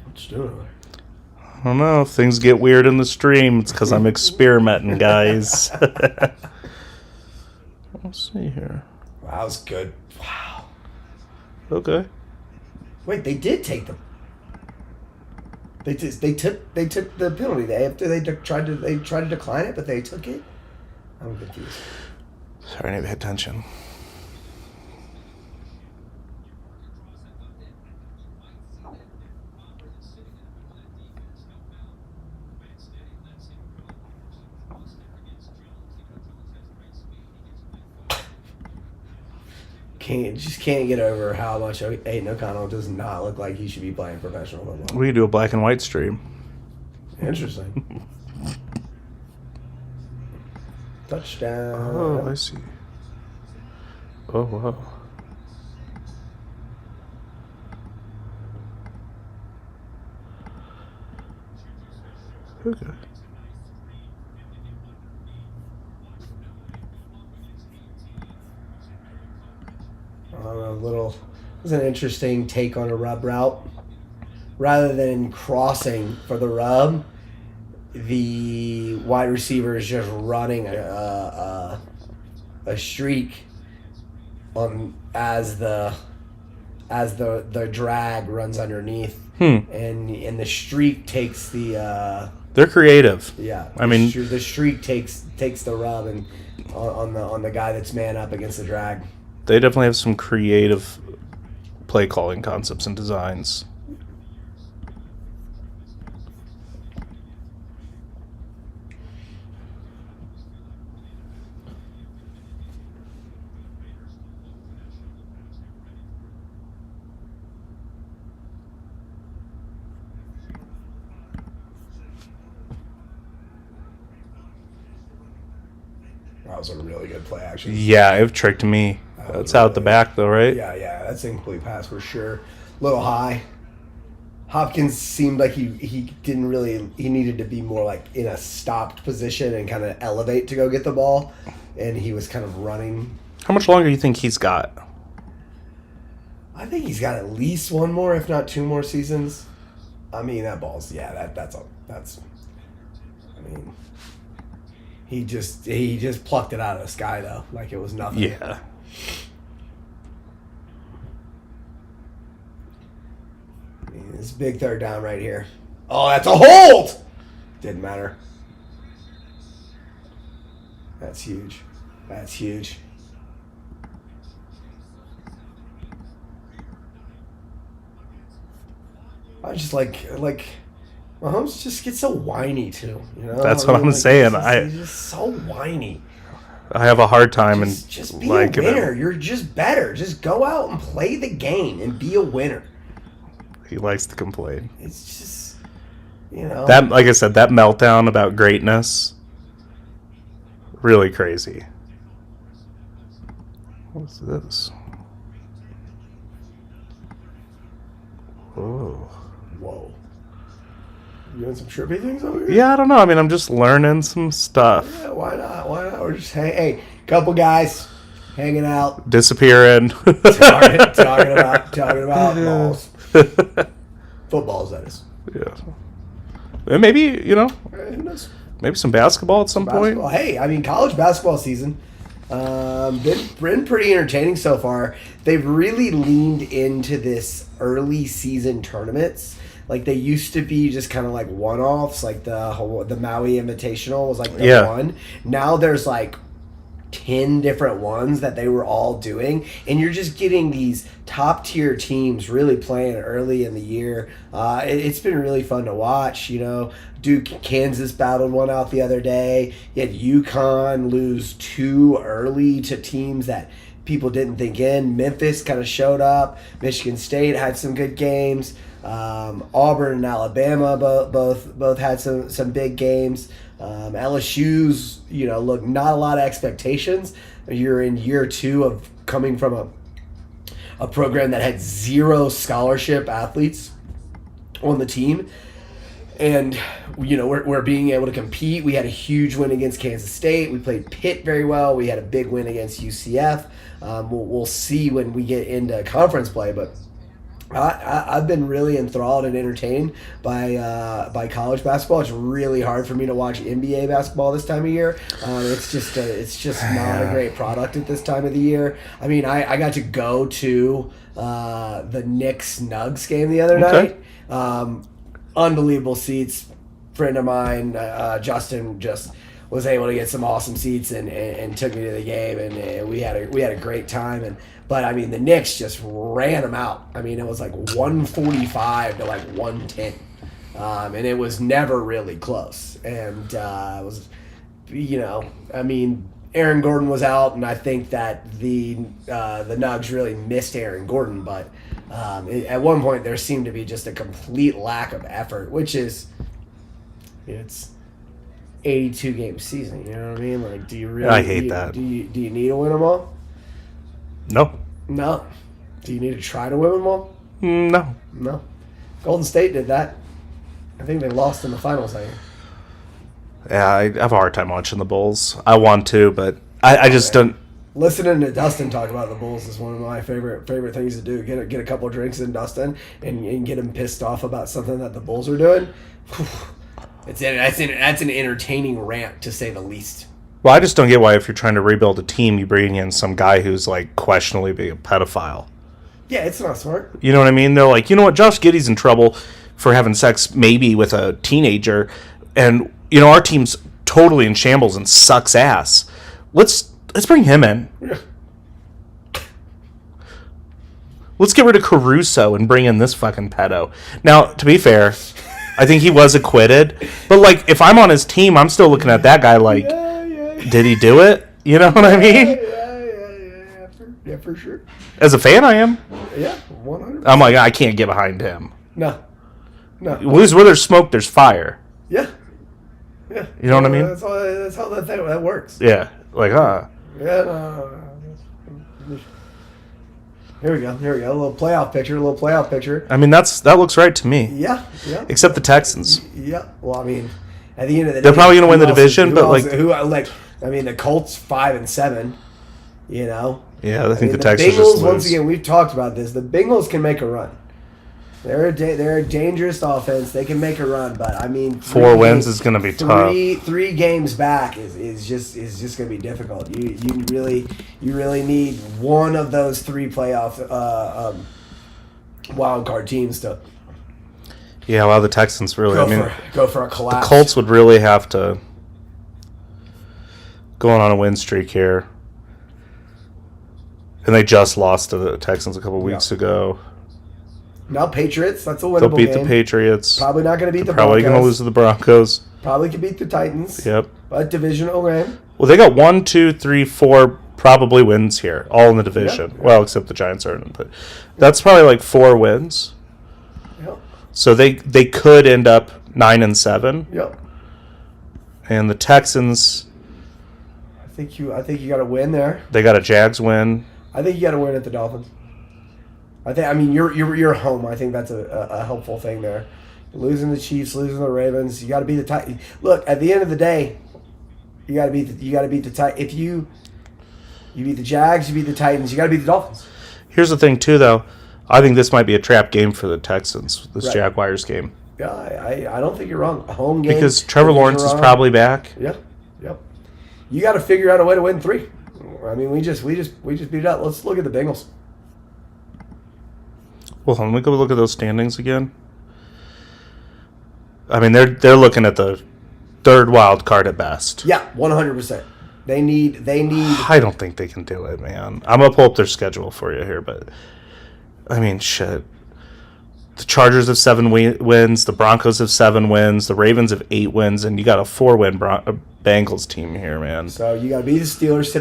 What's doing? I don't know. If things get weird in the stream, it's because I'm experimenting, guys. Let's see here. Wow, that was good. Wow. Okay. Wait, they did take them. They took the penalty. They tried to decline it, but they took it. I'm confused. Sorry, I need to pay attention. Can't get over how much Aiden O'Connell does not look like he should be playing professional football. We can do a black and white stream. Interesting. Touchdown. Oh, I see. Oh, wow. Okay. It was an interesting take on a rub route. Rather than crossing for the rub, the wide receiver is just running a streak on as the drag runs underneath, and the streak takes the. They're creative. Yeah, I mean, the streak takes the rub and on the guy that's man up against the drag. They definitely have some creative play calling concepts and designs. That was a really good play, actually. Yeah, it tricked me. That's out the back, though, right? Yeah, that's an incomplete pass for sure. A little high. Hopkins seemed like he didn't really, he needed to be more like in a stopped position and kind of elevate to go get the ball, and he was kind of running. How much longer do you think he's got? I think he's got at least one more, if not two more seasons. I mean, that ball's, that's I mean, he just plucked it out of the sky though, like it was nothing. Yeah. This big third down right here. Oh, that's a hold! Didn't matter. That's huge. That's huge. I just like Mahomes just gets so whiny too. You know, That's what I'm saying. He's just so whiny. I have a hard time just be like a winner. You're just better. Just go out and play the game and be a winner. He likes to complain. It's just, you know. That, like I said, that meltdown about greatness, really crazy. What's this? Whoa. Whoa. You doing some trippy things over here? Yeah, I don't know. I mean, I'm just learning some stuff. Yeah, why not? We're just hey, couple guys hanging out, Disappearing. talking about balls, footballs. That is. Yeah. And maybe, Who knows? maybe some basketball at some point. Hey, I mean, college basketball season been pretty entertaining so far. They've really leaned into this early season tournaments. Like they used to be just kind of like one-offs, like the Maui Invitational was like the one. Now there's like 10 different ones that they were all doing, and you're just getting these top tier teams really playing early in the year. It's been really fun to watch. Duke, Kansas battled one out the other day. You had UConn lose too early to teams that people didn't think in. Memphis kind of showed up. Michigan State had some good games. Auburn and Alabama both had some big games. LSU's, look, not a lot of expectations. You're in year 2 of coming from a program that had 0 scholarship athletes on the team. And, we're being able to compete. We had a huge win against Kansas State. We played Pitt very well. We had a big win against UCF. We'll see when we get into conference play, but I've been really enthralled and entertained by college basketball. It's really hard for me to watch NBA basketball this time of year. It's just not a great product at this time of the year. I mean, I got to go to the Knicks Nugs game the other night. Unbelievable seats. Friend of mine, Justin, just was able to get some awesome seats and took me to the game, and we had a great time. But I mean, the Knicks just ran them out. I mean, it was like 145 to like 110, and it was never really close. And it was, I mean, Aaron Gordon was out, and I think that the Nugs really missed Aaron Gordon. But at one point, there seemed to be just a complete lack of effort, which is, it's 82 game season. You know what I mean? Like, do you really? I hate that. Do you need to win them all? No. Do you need to try to win them all? No. Golden State did that. I think they lost in the finals. Yeah, I have a hard time watching the Bulls. I want to, but I just don't. Listening to Dustin talk about the Bulls is one of my favorite things to do. Get a couple of drinks in Dustin and get him pissed off about something that the Bulls are doing. That's an entertaining rant, to say the least. Well, I just don't get why, if you're trying to rebuild a team, you bring in some guy who's like questionably being a pedophile. Yeah, it's not smart. You know what I mean? They're like, you know what, Josh Giddey's in trouble for having sex maybe with a teenager, and our team's totally in shambles and sucks ass. Let's bring him in. Yeah. Let's get rid of Caruso and bring in this fucking pedo. Now, to be fair, I think he was acquitted, but like, if I'm on his team, I'm still looking at that guy like, did he do it? You know what I mean? Yeah, for sure. As a fan, I am. Yeah, 100%. I'm like, I can't get behind him. No. Where there's smoke, there's fire. Yeah. Yeah. You know what I mean? That's how that works. Yeah. Like, Yeah. Here we go. A little playoff picture. I mean, that looks right to me. Yeah. Except the Texans. Yeah. Well, I mean, at the end of the day, They're probably going to win the division, but the Colts 5-7. You know. Yeah, I think the the Texans Bengals, just lose. once again, we've talked about this. The Bengals can make a run. They're a dangerous offense. They can make a run, but I mean, 4 wins is going to be tough. Three games back is just going to be difficult. You really need one of those 3 playoff wild card teams to. Yeah, well, the Texans really. Go for a collapse. The Colts would really have to go on a win streak here, and they just lost to the Texans a couple weeks ago. Now Patriots, that's a winnable They'll beat game. the Patriots. Probably not going to beat the Probably Broncos. going to lose to the Broncos. Probably could beat the Titans. Yep. But divisional game. Well, they got 1, 2, 3, 4 probably wins here, all in the division. Yep. Well, except the Giants aren't. But that's probably like 4 wins. Yep. So they could end up 9-7. Yep. And the Texans, I think you got to win there. they got a Jags win. I think you got to win at the Dolphins. I mean, you're home. I think that's a helpful thing there. Losing the Chiefs, losing the Ravens, you got to beat the Titans. Look, at the end of the day, you got to beat the Titans. If you beat the Jags, you beat the Titans. You got to beat the Dolphins. Here's the thing, too, though. I think this might be a trap game for the Texans. This Right. Jaguars game. Yeah, I don't think you're wrong. A home game Because Trevor Lawrence is probably back. Yeah. Yep. You got to figure out a way to win 3. I mean, we just beat it up. Let's look at the Bengals. Well, let me go look at those standings again. I mean, they're looking at the 3rd wild card at best. Yeah, 100%. They need. I don't think they can do it, man. I'm gonna pull up their schedule for you here, but I mean, shit. The Chargers have 7 wins. The Broncos have 7 wins. The Ravens have 8 wins, and you got a 4-win Bengals team here, man. So you got to beat the Steelers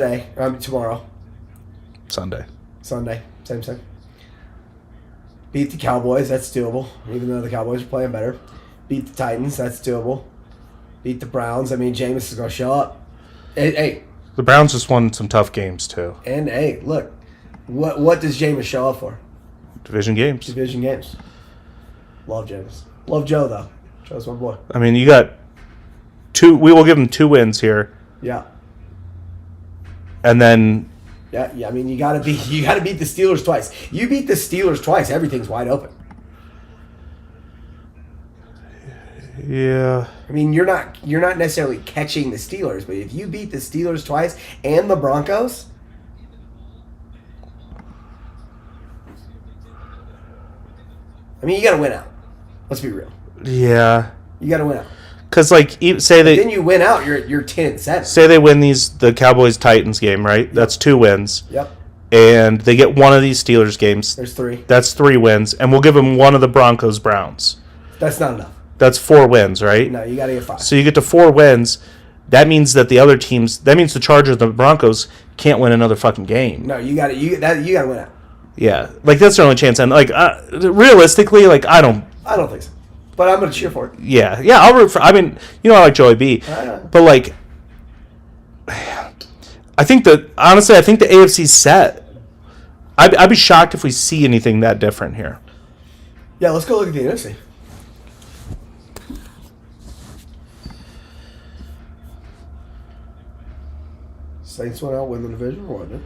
tomorrow, Sunday. Sunday, same thing. Beat the Cowboys, that's doable, even though the Cowboys are playing better. Beat the Titans, that's doable. Beat the Browns. I mean, Jameis is going to show up. Hey, The Browns just won some tough games too. and hey, look, what does Jameis show up for? Division games. Division games. Love Jameis. Love Joe though. Joe's my boy. I mean, you got 2. We will give them 2 wins here, Yeah. and then Yeah, I mean, you gotta beat the Steelers twice. You beat the Steelers twice, everything's wide open. yeah. I mean, you're not necessarily catching the Steelers, but if you beat the Steelers twice and the Broncos, I mean, you got to win out. Let's be real. Yeah. You got to win out. Because, like, say Then you win out, you're 10-7. say they win the Cowboys-Titans game, right? That's 2 wins. Yep. And they get one of these Steelers games. There's 3. That's 3 wins. And we'll give them one of the Broncos-Browns. That's not enough. That's 4 wins, right? No, you got to get 5. So you get to 4 wins. That means that the other teams, that means the Chargers and the Broncos can't win another fucking game. No, you got to win out. Yeah. Like, that's their only chance. And, like, realistically, like, I don't think so. But I'm going to cheer for it. Yeah, I'll root for. I mean, you know, I like Joey B, but like, I think the AFC's set. I'd be shocked if we see anything that different here. Yeah, let's go look at the NFC. Saints went out, win the division, or what?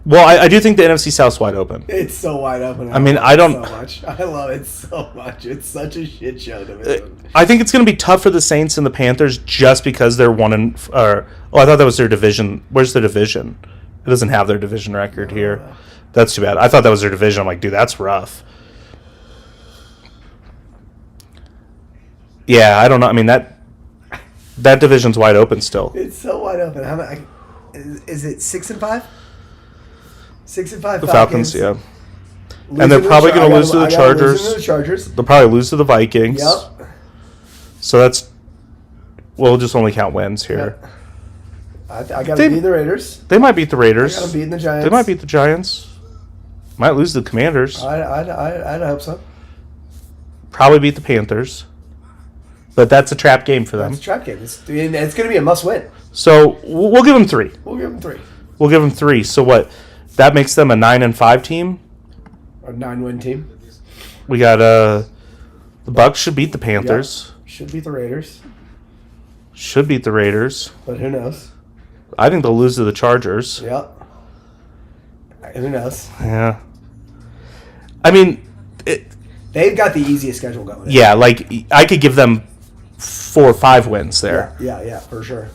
Well, I do think the NFC South's wide open. It's so wide open. I mean, love I don't- it so much. I love it so much. It's such a shit show division. I think it's going to be tough for the Saints and the Panthers just because they're I thought that was their division. Where's their division? It doesn't have their division record here. That's too bad. I thought that was their division. I'm like, dude, that's rough. Yeah, I don't know. I mean, that division's wide open still. It's so wide open. How many? Is it 6-5? 6-5. The Falcons, yeah. Losing And they're to probably the going to lose to the I got Chargers. losing to the Chargers. They'll probably lose to the Vikings. Yep. So that's, we'll just only count wins here. Yep. I got to beat the Raiders. They might beat the Raiders. I got to beat the Giants. They might beat the Giants. Might lose to the Commanders. I'd hope so. Probably beat the Panthers. but that's a trap game for them. It's a trap game. It's going to be a must-win. So we'll give them 3. We'll give them 3. We'll give them 3. So what? That makes them a 9-5 team. A 9-win team. We got the Bucks should beat the Panthers. Yep. Should beat the Raiders. Should beat the Raiders. But who knows? I think they'll lose to the Chargers. Yep. Who knows? Yeah. I mean, they've got the easiest schedule going. Yeah, like I could give them 4 or 5 wins there. Yeah, for sure.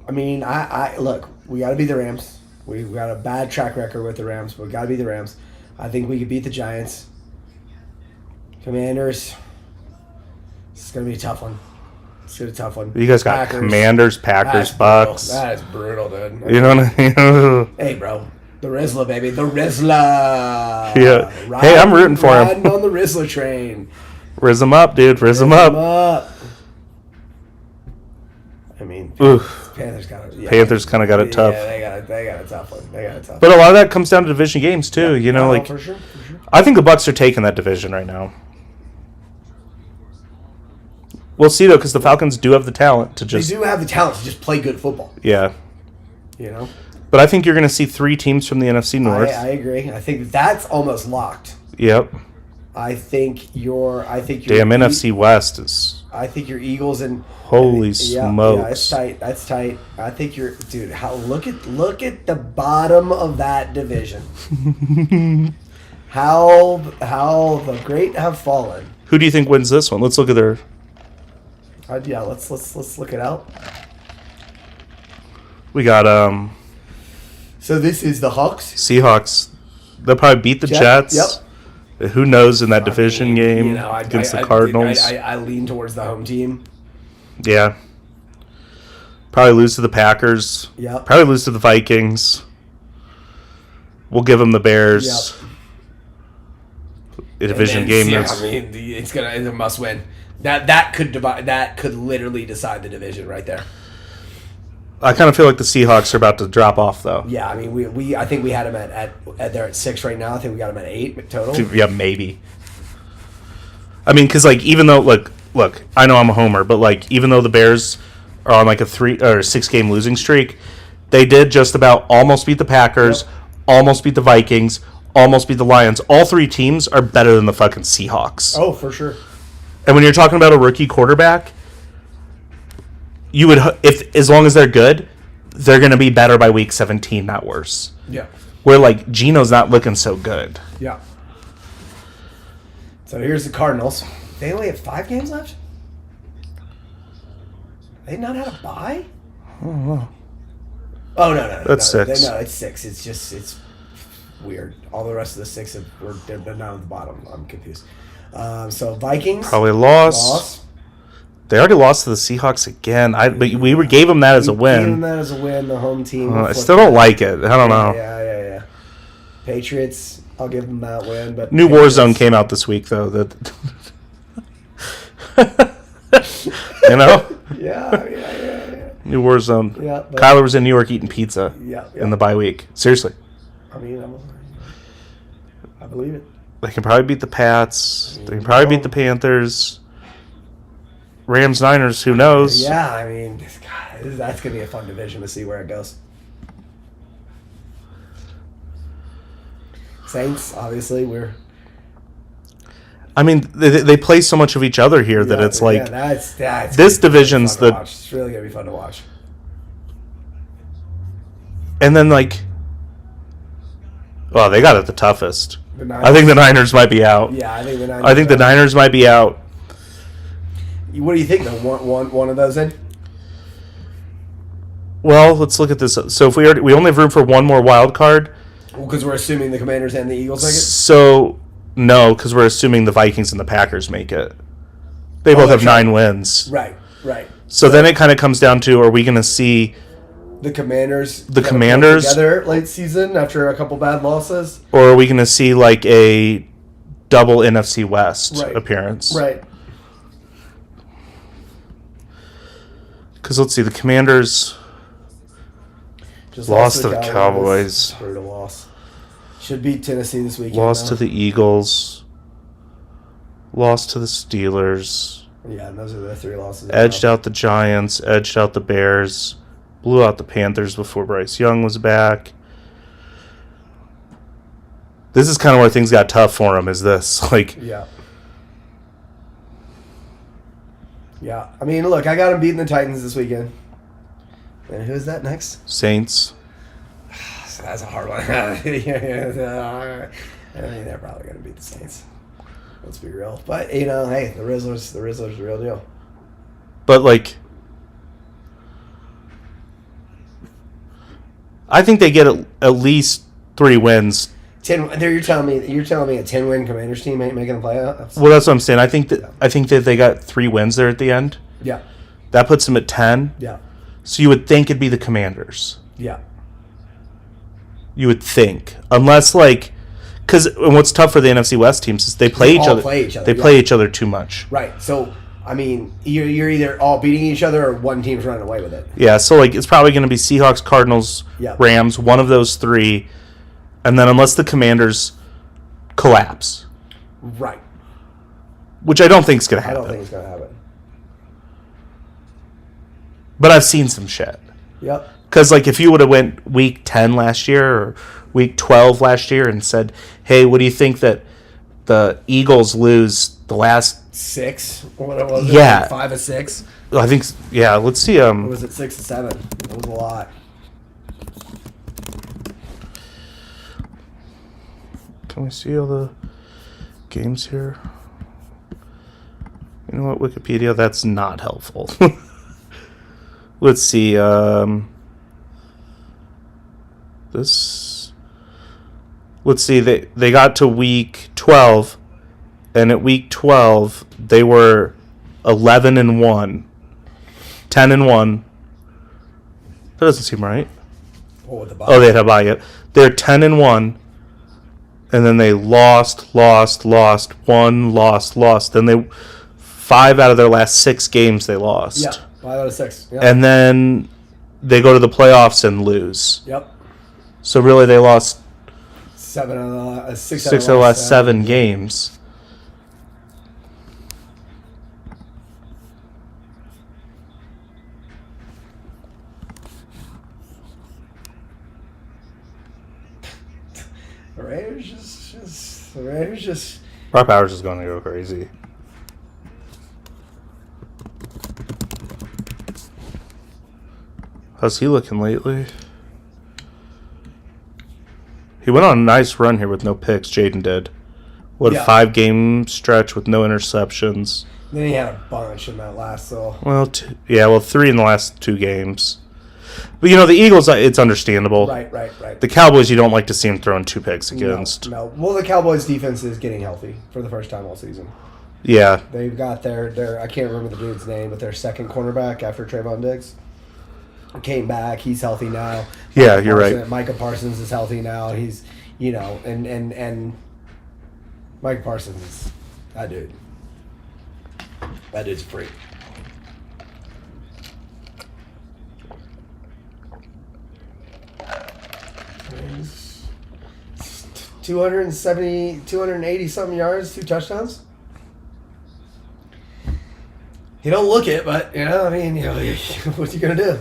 I mean, I look. We got to beat the Rams. We've got a bad track record with the Rams, but we got to beat the Rams. I think we could beat the Giants. Commanders. It's gonna be a tough one. It's gonna be a tough one. You guys got Packers. Commanders, Packers, That's Bucks. brutal. That is brutal, dude. You know what I mean? Hey, bro. The Rizzler, baby. The Rizzler. Yeah. Hey, I'm rooting for him. Riding on the Rizzler train. Riz them up, dude. Riz them up. I mean, Oof. Panthers got it. Yeah. Panthers kind of got it tough. Yeah, they got a tough one. But a lot of that comes down to division games, too. You know, like for sure. I think the Bucks are taking that division right now. We'll see, though, because the Falcons do have the talent to just... They do have the talent to just play good football. Yeah. You know? But I think you're going to see 3 teams from the NFC North. I agree. I think that's almost locked. Yep. I think your Damn, NFC West is... I think your Eagles and... Holy smokes. Yeah, it's tight. That's tight. I think you're... Dude, look at the bottom of that division. how the great have fallen. Who do you think wins this one? Let's look at their... Yeah, let's look it out. We got So this is the Hawks. Seahawks. They'll probably beat the Jets. Yep. Who knows in that division game against the Cardinals? I lean towards the home team. Yeah. Probably lose to the Packers. Yep. Probably lose to the Vikings. We'll give them the Bears. Yep. A division game. Yeah, I mean, it's a must win. That could literally decide the division right there. I kind of feel like the Seahawks are about to drop off, though. Yeah, I mean, I think we had them at they're at 6 right now. I think we got them at 8 total. Yeah, maybe. I mean, because like even though look, I know I'm a homer, but like even though the Bears are on like a 3 or 6 game losing streak, they did just about almost beat the Packers, almost beat the Vikings, almost beat the Lions. All 3 teams are better than the fucking Seahawks. Oh, for sure. And when you're talking about a rookie quarterback, you would if as long as they're good, they're going to be better by week 17, not worse. Yeah. Where like Geno's not looking so good. Yeah. So here's the Cardinals. They only have 5 games left? They not had a bye? I don't know. Oh, no. That's 6. No, it's 6. It's weird. All the rest of the 6 they're down at the bottom. I'm confused. So Vikings. Probably lost. They already lost to the Seahawks again. But we gave them that as a win. Gave them that as a win. The home team. I still don't like it. I don't know. Yeah. Patriots. I'll give them that win. But New Warzone came out this week, though. That you know. Yeah. New Warzone. Yeah. Kyler was in New York eating pizza. Yeah. In the bye week. Seriously. I mean, I believe it. They can probably beat the Pats. They can probably beat the Panthers. Rams, Niners, who knows? Yeah, I mean, that's going to be a fun division to see where it goes. Saints, obviously, I mean, they play so much of each other here that it's like... Yeah, that's this division's the... It's really going to be fun to watch. And then, like... Well, they got it the toughest. The I think the Niners might be out. Yeah, I think the Niners... I think the Niners might be out. What do you think, though? One of those in? Well, let's look at this. So if we only have room for one more wild card. Because we're assuming the Commanders and the Eagles make it? So, no, because we're assuming the Vikings and the Packers make it. They both have 9 wins. Right. So then it kind of comes down to, are we going to see... The Commanders together late season after a couple bad losses? Or are we going to see like a double NFC West appearance? Right. Because let's see, the Commanders Just lost to the Cowboys. Brutal loss. Should beat Tennessee this weekend. Lost to the Eagles. Lost to the Steelers. Yeah, and those are the 3 losses. Edged out the Giants. Edged out the Bears. Blew out the Panthers before Bryce Young was back. This is kind of where things got tough for him, is this. Like, Yeah. Yeah. I mean, look, I got him beating the Titans this weekend. And who's that next? Saints. That's a hard one. I mean, they're probably going to beat the Saints. Let's be real. But, hey, the Rizzlers the real deal. But, like, I think they get at least 3 wins. You're telling me a 10-win Commanders team ain't making the playoffs? Well, that's what I'm saying. I think that they got 3 wins there at the end. Yeah. That puts them at 10. Yeah. So you would think it'd be the Commanders. Yeah. You would think, unless because what's tough for the NFC West teams is they play each other. They play each other too much. Right. So I mean, you're either all beating each other or one team's running away with it. Yeah. So it's probably going to be Seahawks, Cardinals, Rams, one of those 3. And then unless the Commanders collapse. Right. Which I don't think is going to happen. I don't think it's going to happen. But I've seen some shit. Yep. Because, if you would have went week 10 last year or week 12 last year and said, hey, what do you think that the Eagles lose the last 6? What was it? Yeah. 5 of 6? I think, yeah, let's see. Or was it 6 of 7? That was a lot. Can we see all the games here? You know what, Wikipedia? That's not helpful. Let's see. Let's see. They got to week 12, and at week 12 they were 11-1, 10-1. That doesn't seem right. Oh, the they had a bye yet. They're 10-1. And then they lost, won, lost. Then 5 out of their last 6 games they lost. Yeah, 5 out of 6. Yep. And then they go to the playoffs and lose. Yep. So really, they lost 6 out of the last 7 games. The Raiders just. Brock Bowers is going to go crazy. How's he looking lately? He went on a nice run here with no picks. Jaden did. 5-game stretch with no interceptions. Then he had a bunch in that last, though. Well, 3 in the last 2 games. But, the Eagles, it's understandable. Right. The Cowboys, you don't like to see them throwing 2 picks against. No. Well, the Cowboys' defense is getting healthy for the first time all season. Yeah. They've got their I can't remember the dude's name, but their second cornerback after Trayvon Diggs came back. He's healthy now. Yeah, you're right. Micah Parsons is healthy now. He's, and Micah Parsons is that dude. That dude's a freak. He's 280 something yards, 2 touchdowns. You don't look it, but what you gonna do?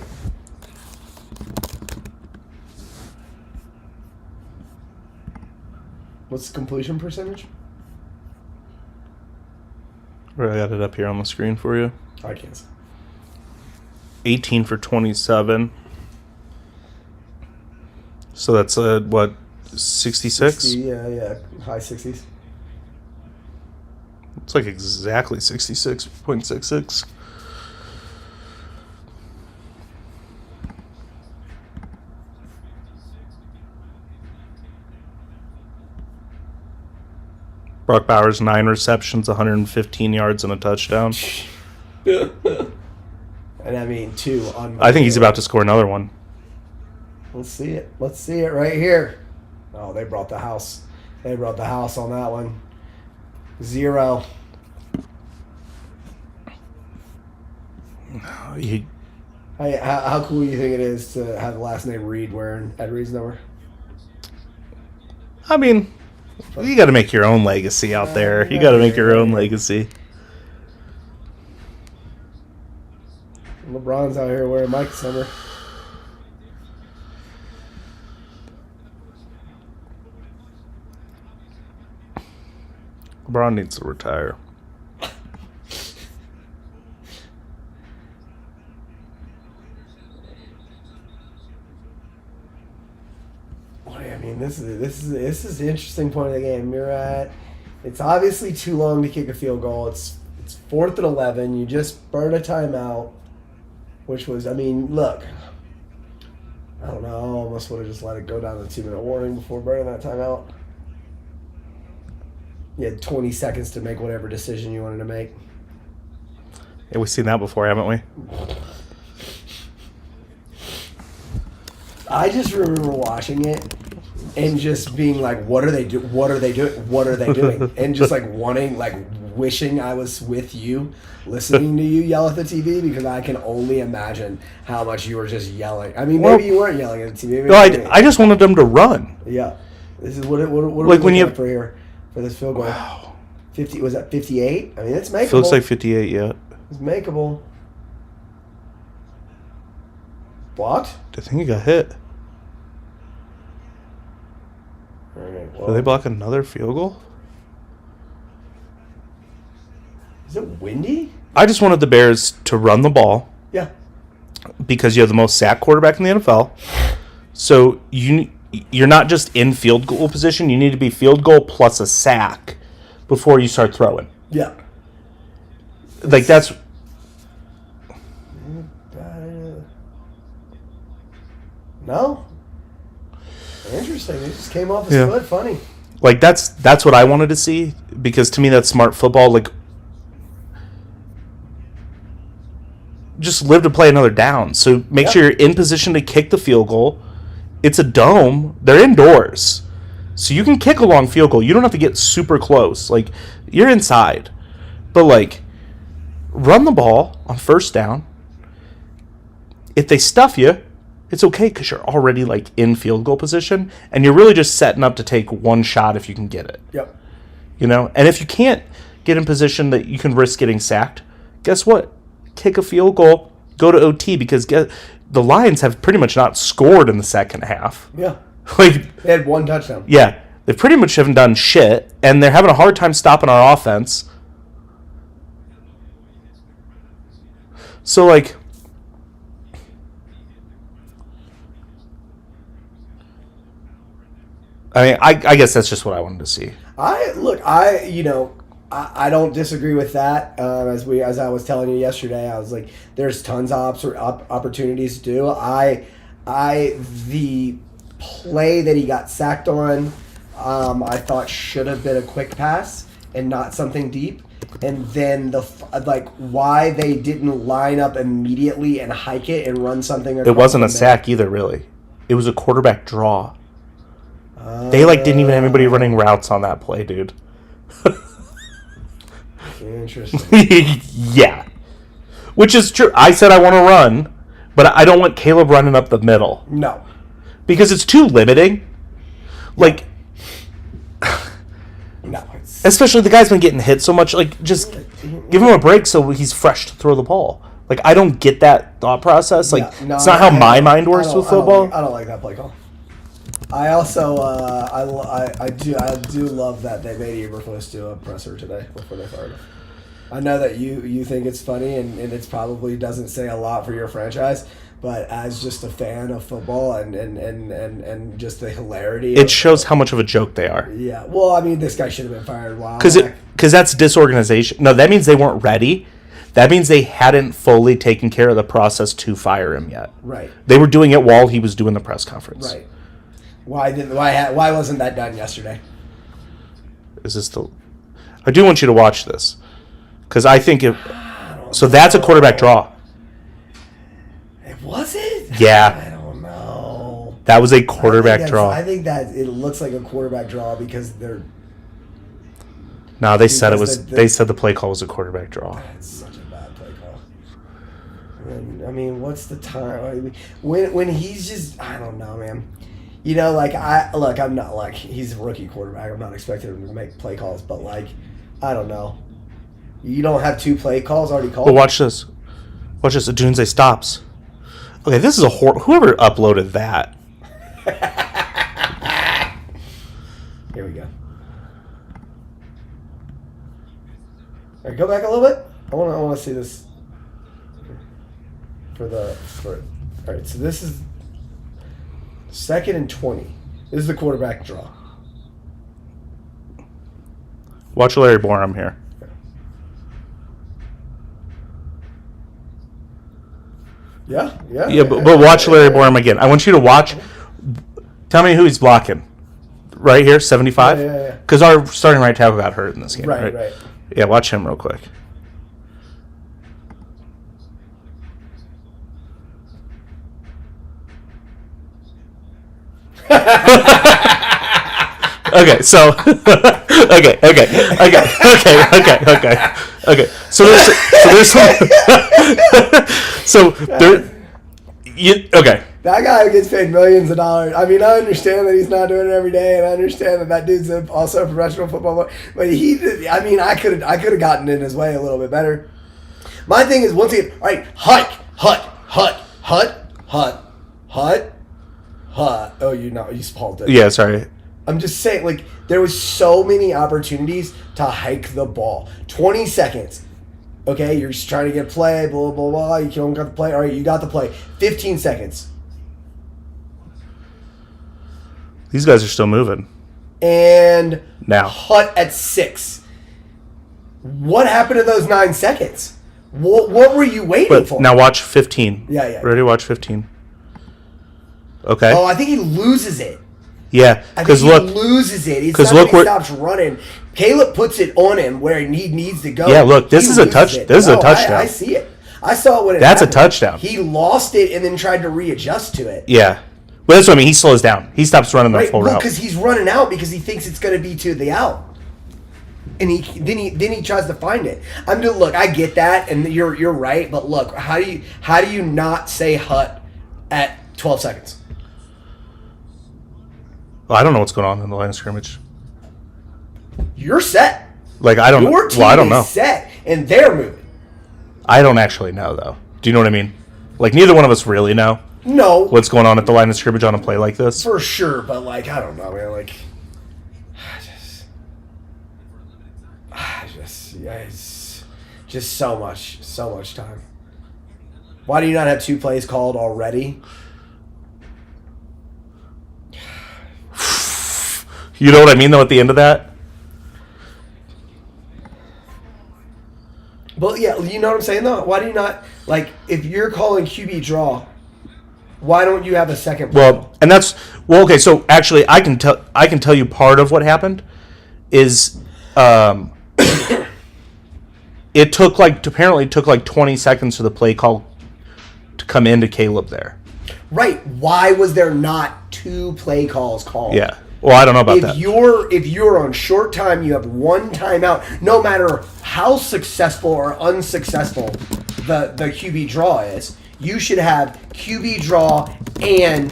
What's the completion percentage? I got it up here on the screen for you. I can't see. 18 for 27. So that's 66? Yeah, high 60s. It's like exactly 66.66. Brock Bowers, 9 receptions, 115 yards, and a touchdown. And I mean, 2 on. I think he's about to score another one. Let's see it. Let's see it right here. Oh, they brought the house. They brought the house on that one. 0. How cool do you think it is to have the last name Reed wearing Ed Reed's number? I mean, you got to make your own legacy out there. You got to make your own legacy. LeBron's out here wearing Mike Summer. LeBron needs to retire. I mean, this is the interesting point of the game. You're at. It's obviously too long to kick a field goal. It's 4th and 11. You just burned a timeout, which was, I mean, look. I don't know. I almost would have just let it go down to 2-minute warning before burning that timeout. You had 20 seconds to make whatever decision you wanted to make. Yeah, we've seen that before, haven't we? I just remember watching it and just being like, what are they doing? What are they doing? What are they doing? And just like wanting, like wishing I was with you, listening to you yell at the TV, because I can only imagine how much you were just yelling. I mean, maybe you weren't yelling at the TV. No, I just wanted them to run. Yeah. This is what are we Like when looking you at for here for this field goal? Wow. 50, was that 58? I mean, it's makeable. Feels like 58 yet. It's makeable. Blocked? I think he got hit. All right, well, Did they block another field goal? is it windy? I just wanted the Bears to run the ball Yeah. because you have the most sacked quarterback in the NFL. So you're not just in field goal position. You need to be field goal plus a sack before you start throwing. Yeah. Like that's No? Interesting. It just came off his foot. Funny. like that's what I wanted to see, because to me that's smart football. Like, just live to play another down. So make sure you're in position to kick the field goal. It's a dome. They're indoors. So you can kick a long field goal. You don't have to get super close. Like, you're inside. But, like, run the ball on first down. If they stuff you, it's okay because you're already, like, in field goal position. And you're really just setting up to take one shot if you can get it. Yep. You know? And if you can't get in position that you can risk getting sacked, guess what? Kick a field goal, go to OT, because the Lions have pretty much not scored in the second half. Yeah. Like, They had one touchdown. yeah, they pretty much haven't done shit, and they're having a hard time stopping our offense. So, like, I mean, I guess that's just what I wanted to see. I don't disagree with that. As I was telling you yesterday, I was like, there's tons of opportunities to do. The play that he got sacked on, I thought should have been a quick pass and not something deep. And then why they didn't line up immediately and hike it and run something. It wasn't a sack either, really. It was a quarterback draw. They didn't even have anybody running routes on that play, dude. Interesting. Yeah. Which is true. I said I want to run, but I don't want Caleb running up the middle. No. Because it's too limiting. Like, No. especially the guy's been getting hit so much. Like, just give him a break so he's fresh to throw the ball. Like, I don't get that thought process. Like, it's not how my mind works with football. I don't like that play call. I also I do love that they made Eberflus do a presser today before they fired him. I know that you think it's funny and it's probably doesn't say a lot for your franchise, but as just a fan of football and just the hilarity, It shows how much of a joke they are. Yeah, well, I mean, this guy should have been fired a while Because back. that's disorganization. No, that means they weren't ready. That means they hadn't fully taken care of the process to fire him yet. Right. They were doing it while he was doing the press conference. Right. Why wasn't that done yesterday? Is this the? I do want you to watch this, because I think it. So that's a quarterback draw. Was it? Yeah. I don't know. That was a quarterback draw. I think that it looks like a quarterback draw because they're. No, they said it was. Because They said the play call was a quarterback draw. It's such a bad play call. I mean, what's the time? When he's just, I don't know, man. You know, like I'm not like he's a rookie quarterback. I'm not expecting him to make play calls, but like, I don't know. You don't have 2 play calls already called. But watch this. Watch this. Adunze stops. Okay, this is a whoever uploaded that. Here we go. All right, go back a little bit. I want to see this. All right, so this is 2nd and 20. This is the quarterback draw. Watch Larry Borum here. Yeah. Yeah, but watch Larry Borum again. I want you to watch. Tell me who he's blocking. Right here, 75? Yeah. Because our starting right tackle got hurt in this game. Right. Yeah, watch him real quick. Okay, so okay. So okay. That guy gets paid millions of dollars. I mean, I understand that he's not doing it every day, and I understand that dude's also a professional football player. But I mean, I could have gotten in his way a little bit better. My thing is, once again, all right, hut. Oh, you spelled it. Yeah, sorry. I'm just saying, like, there was so many opportunities to hike the ball. 20 seconds. Okay, you're just trying to get play, blah, blah, blah. You don't got the play. All right, you got the play. 15 seconds. These guys are still moving. And Now. Hut at 6. What happened to those 9 seconds? What were you waiting for? Now watch 15. Yeah. Ready? Watch 15. Okay. Oh, I think he loses it. Yeah, because look, he loses it. It's 'cause not look that he where- stops running. Caleb puts it on him where he needs to go. Yeah, look, this He is a loses touch- it. this is a No, touchdown. I see it. I saw it when it That's a happened. touchdown. He lost it and then tried to readjust to it. yeah. But that's what I mean. He slows down. He stops running the Right, full well, route. because he's running out because he thinks it's going to be to the out, and then he tries to find it. Look, I get that, and you're right, but look, how do you not say Hut at 12 seconds? Well, I don't know what's going on in the line of scrimmage. You're set. Like I don't. Your team Well, I don't is know. set, and they're moving. I don't actually know though. Do you know what I mean? Like neither one of us really know No, what's going on at the line of scrimmage on a play like this. for sure, but like I don't know, man. Like, it's just so much time. Why do you not have 2 plays called already? You know what I mean though? At the end of that, But yeah, you know what I'm saying though? Why do you not, like, if you're calling QB draw, why don't you have a second play? well, and that's well. Okay, so actually, I can tell you part of what happened is, it took apparently 20 seconds for the play call to come into Caleb there. Right. Why was there not 2 play calls called? Yeah. Well, I don't know about that. If you're on short time, you have 1 timeout. No matter how successful or unsuccessful the QB draw is, you should have QB draw and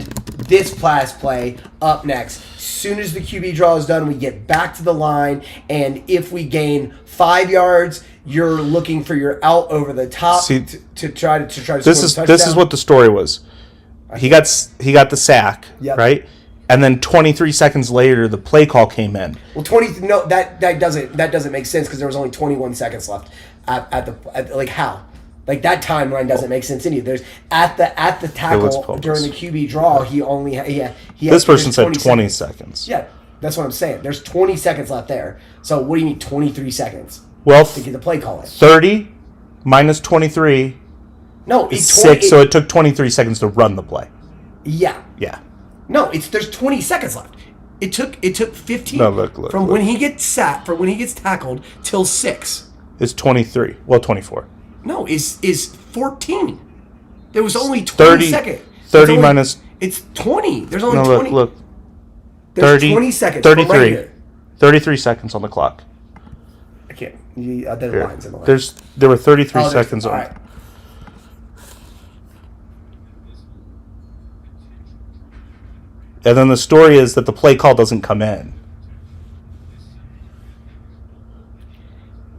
this pass play up next. As soon as the QB draw is done, we get back to the line, and if we gain 5 yards, you're looking for your out over the top See, to try to score This the is touchdown. what the story was. He got the sack, Yep. right? And then 23 seconds later, the play call came in. Well, that doesn't make sense because there was only 21 seconds left at how. Like that timeline doesn't make sense either. There's at the let's tackle focus. during the QB draw. He only This person said 20 seconds. seconds. Yeah, that's what I'm saying. There's 20 seconds left there. So what do you mean 23 seconds Well, to get the play call in? 30 minus 23 No, is it's 6, so it took 23 seconds to run the play. yeah. Yeah. No, there's 20 seconds left. It took 15 No, look, from look. when he gets when he gets tackled till 6. It's 23. Well, 24. No, is 14. There was only 20 30 seconds. 30 minus... It's 20. There's only No, 20. look. There's 30, 20 seconds. from 33. Right here. 33 seconds on the clock. I can't. There are lines in the line. There were 33 Oh, there's- seconds all on. right. and then the story is that the play call doesn't come in.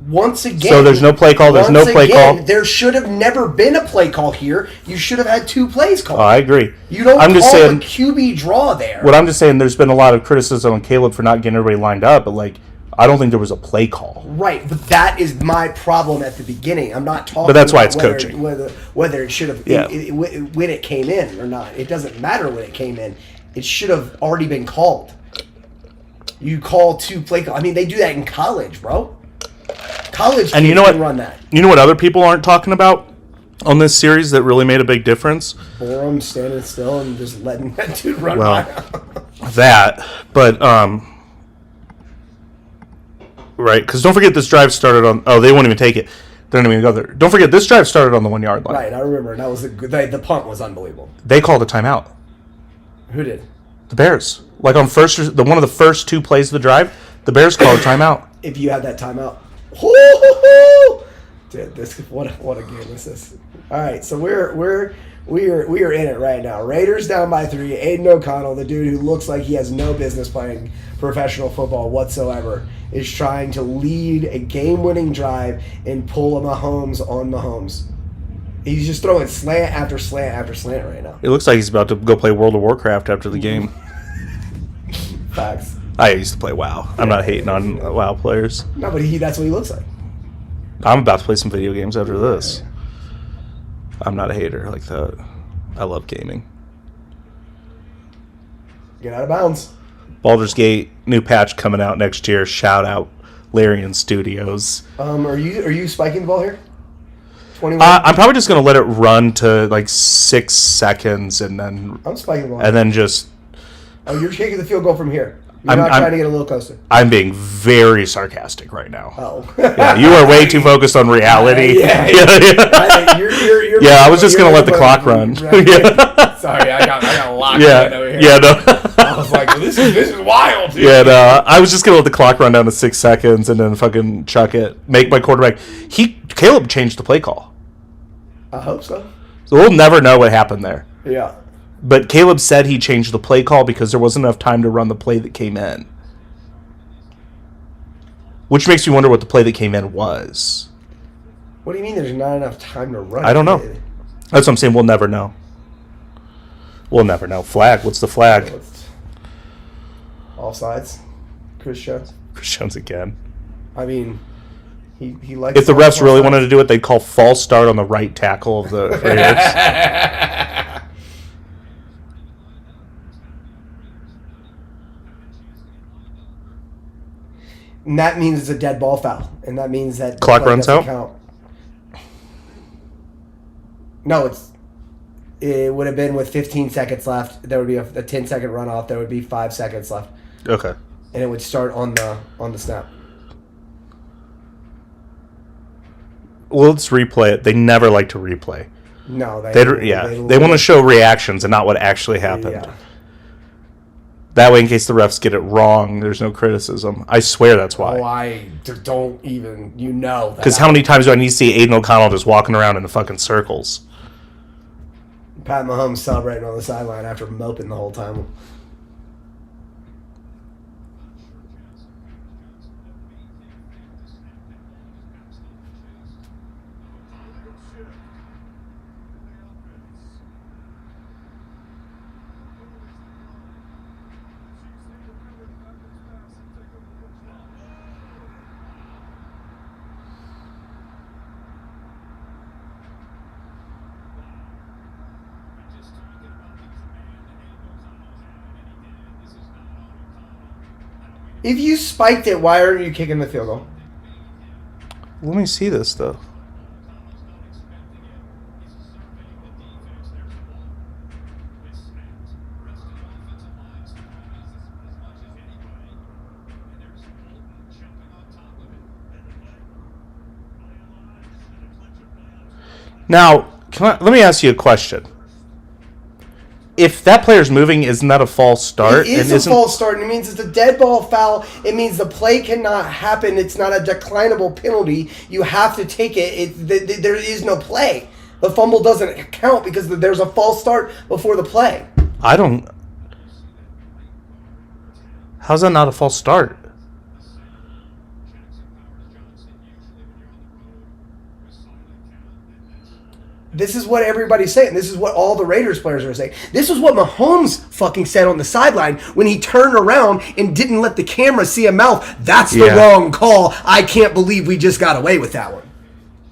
Once again, So there's no play call. There's no play call. There should have never been a play call here. You should have had 2 plays called. I agree. You don't I'm call just saying, a QB draw there. what I'm just saying, there's been a lot of criticism on Caleb for not getting everybody lined up, but like, I don't think there was a play call. Right, but that is my problem at the beginning. I'm not talking. But that's why about it's coaching. Whether it should have Yeah. when it came in or not. It doesn't matter when it came in. It should have already been called. You call 2 play calls. I mean, they do that in college, bro. College And you kids know what? can run that. You know what other people aren't talking about on this series that really made a big difference? Borum standing still and just letting that dude run Well, by. That, but right, because don't forget this drive started on. Oh, they won't even take it. They're not even going to go there. Don't forget this drive started on the 1 yard line. Right, I remember. That was the punt was unbelievable. They called a timeout. Who did? The Bears, like on one of the first 2 plays of the drive, the Bears called a timeout. If you had that timeout. Woo-hoo-hoo! Dude, what a game this is. All right, so we are in it right now. Raiders down by 3. Aiden O'Connell, the dude who looks like he has no business playing professional football whatsoever, is trying to lead a game-winning drive and pull a Mahomes on Mahomes. He's just throwing slant after slant after slant right now. It looks like he's about to go play World of Warcraft after the game. Facts. I used to play WoW. I'm not hating on WoW players. No, but that's what he looks like. I'm about to play some video games after this. I'm not a hater like that. I love gaming. Get out of bounds. Baldur's Gate, new patch coming out next year. Shout out Larian Studios. Are you spiking the ball here? 21. I'm probably just gonna let it run to like 6 seconds and then I'm spiking the ball. and then just. Oh, you're taking the field goal from here. You're not trying to get a little closer. I'm being very sarcastic right now. Oh. Yeah, you are way too focused on reality. Yeah. You're Yeah, I was just gonna let the clock run. Right. Yeah. Sorry, I got locked in Yeah. over here. Yeah. No. I was like, well, this is wild, dude. Yeah. No. I was just gonna let the clock run down to 6 seconds and then fucking chuck it. Make my quarterback. Caleb changed the play call, I hope so. so we'll never know what happened there. Yeah. But Caleb said he changed the play call because there wasn't enough time to run the play that came in. Which makes me wonder what the play that came in was. What do you mean there's not enough time to run? I don't know. That's what I'm saying. We'll never know. We'll never know. Flag. What's the flag? All sides. Chris Jones. Chris Jones again. I mean, he likes. If the refs really wanted to do it, they'd call false start on the right tackle of the Raiders. And that means it's a dead ball foul, and that means that the Clock play runs doesn't out? count. No, it would have been with 15 seconds left. There would be a 10-second runoff. There would be 5 seconds left, Okay. and it would start on the snap. Well, let's replay it. They never like to replay. No, They want to show reactions and not what actually happened. Yeah. That way, in case the refs get it wrong, there's no criticism. I swear that's why. Oh, I don't even, Because how many times do I need to see Aiden O'Connell just walking around in the fucking circles? Pat Mahomes celebrating on the sideline after moping the whole time. If you spiked it, why aren't you kicking the field goal? Let me see this, though. Now, let me ask you a question. If that player's moving, isn't that a false start? It is a false start, and it means it's a dead ball foul. It means the play cannot happen. It's not a declinable penalty. You have to take it. There is no play. The fumble doesn't count because there's a false start before the play. I don't. How's that not a false start? This is what everybody's saying. This is what all the Raiders players are saying. This is what Mahomes fucking said on the sideline when he turned around and didn't let the camera see a mouth. That's the wrong call. I can't believe we just got away with that one.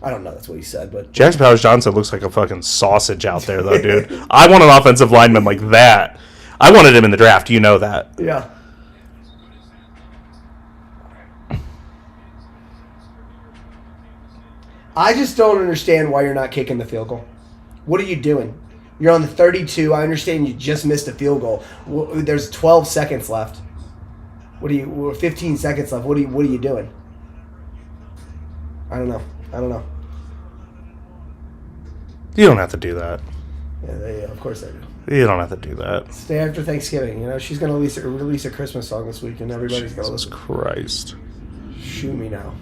I don't know. That's what he said, but Jackson Powers-Johnson looks like a fucking sausage out there, though, dude. I want an offensive lineman like that. I wanted him in the draft. You know that. yeah. I just don't understand why you're not kicking the field goal. What are you doing? You're on the 32. I understand you just missed a field goal. There's 12 seconds left. 15 seconds left. What are you doing? I don't know. You don't have to do that. Yeah, of course they do. You don't have to do that. It's the day after Thanksgiving. You know, she's going to release a Christmas song this week, and everybody's going to Jesus listen. Christ. Shoot me now.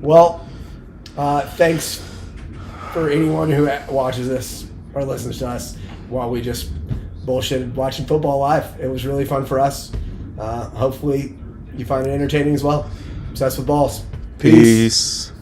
Well, thanks for anyone who watches this or listens to us while we just bullshitted watching football live. It was really fun for us. Hopefully you find it entertaining as well. Obsessed with balls. Peace.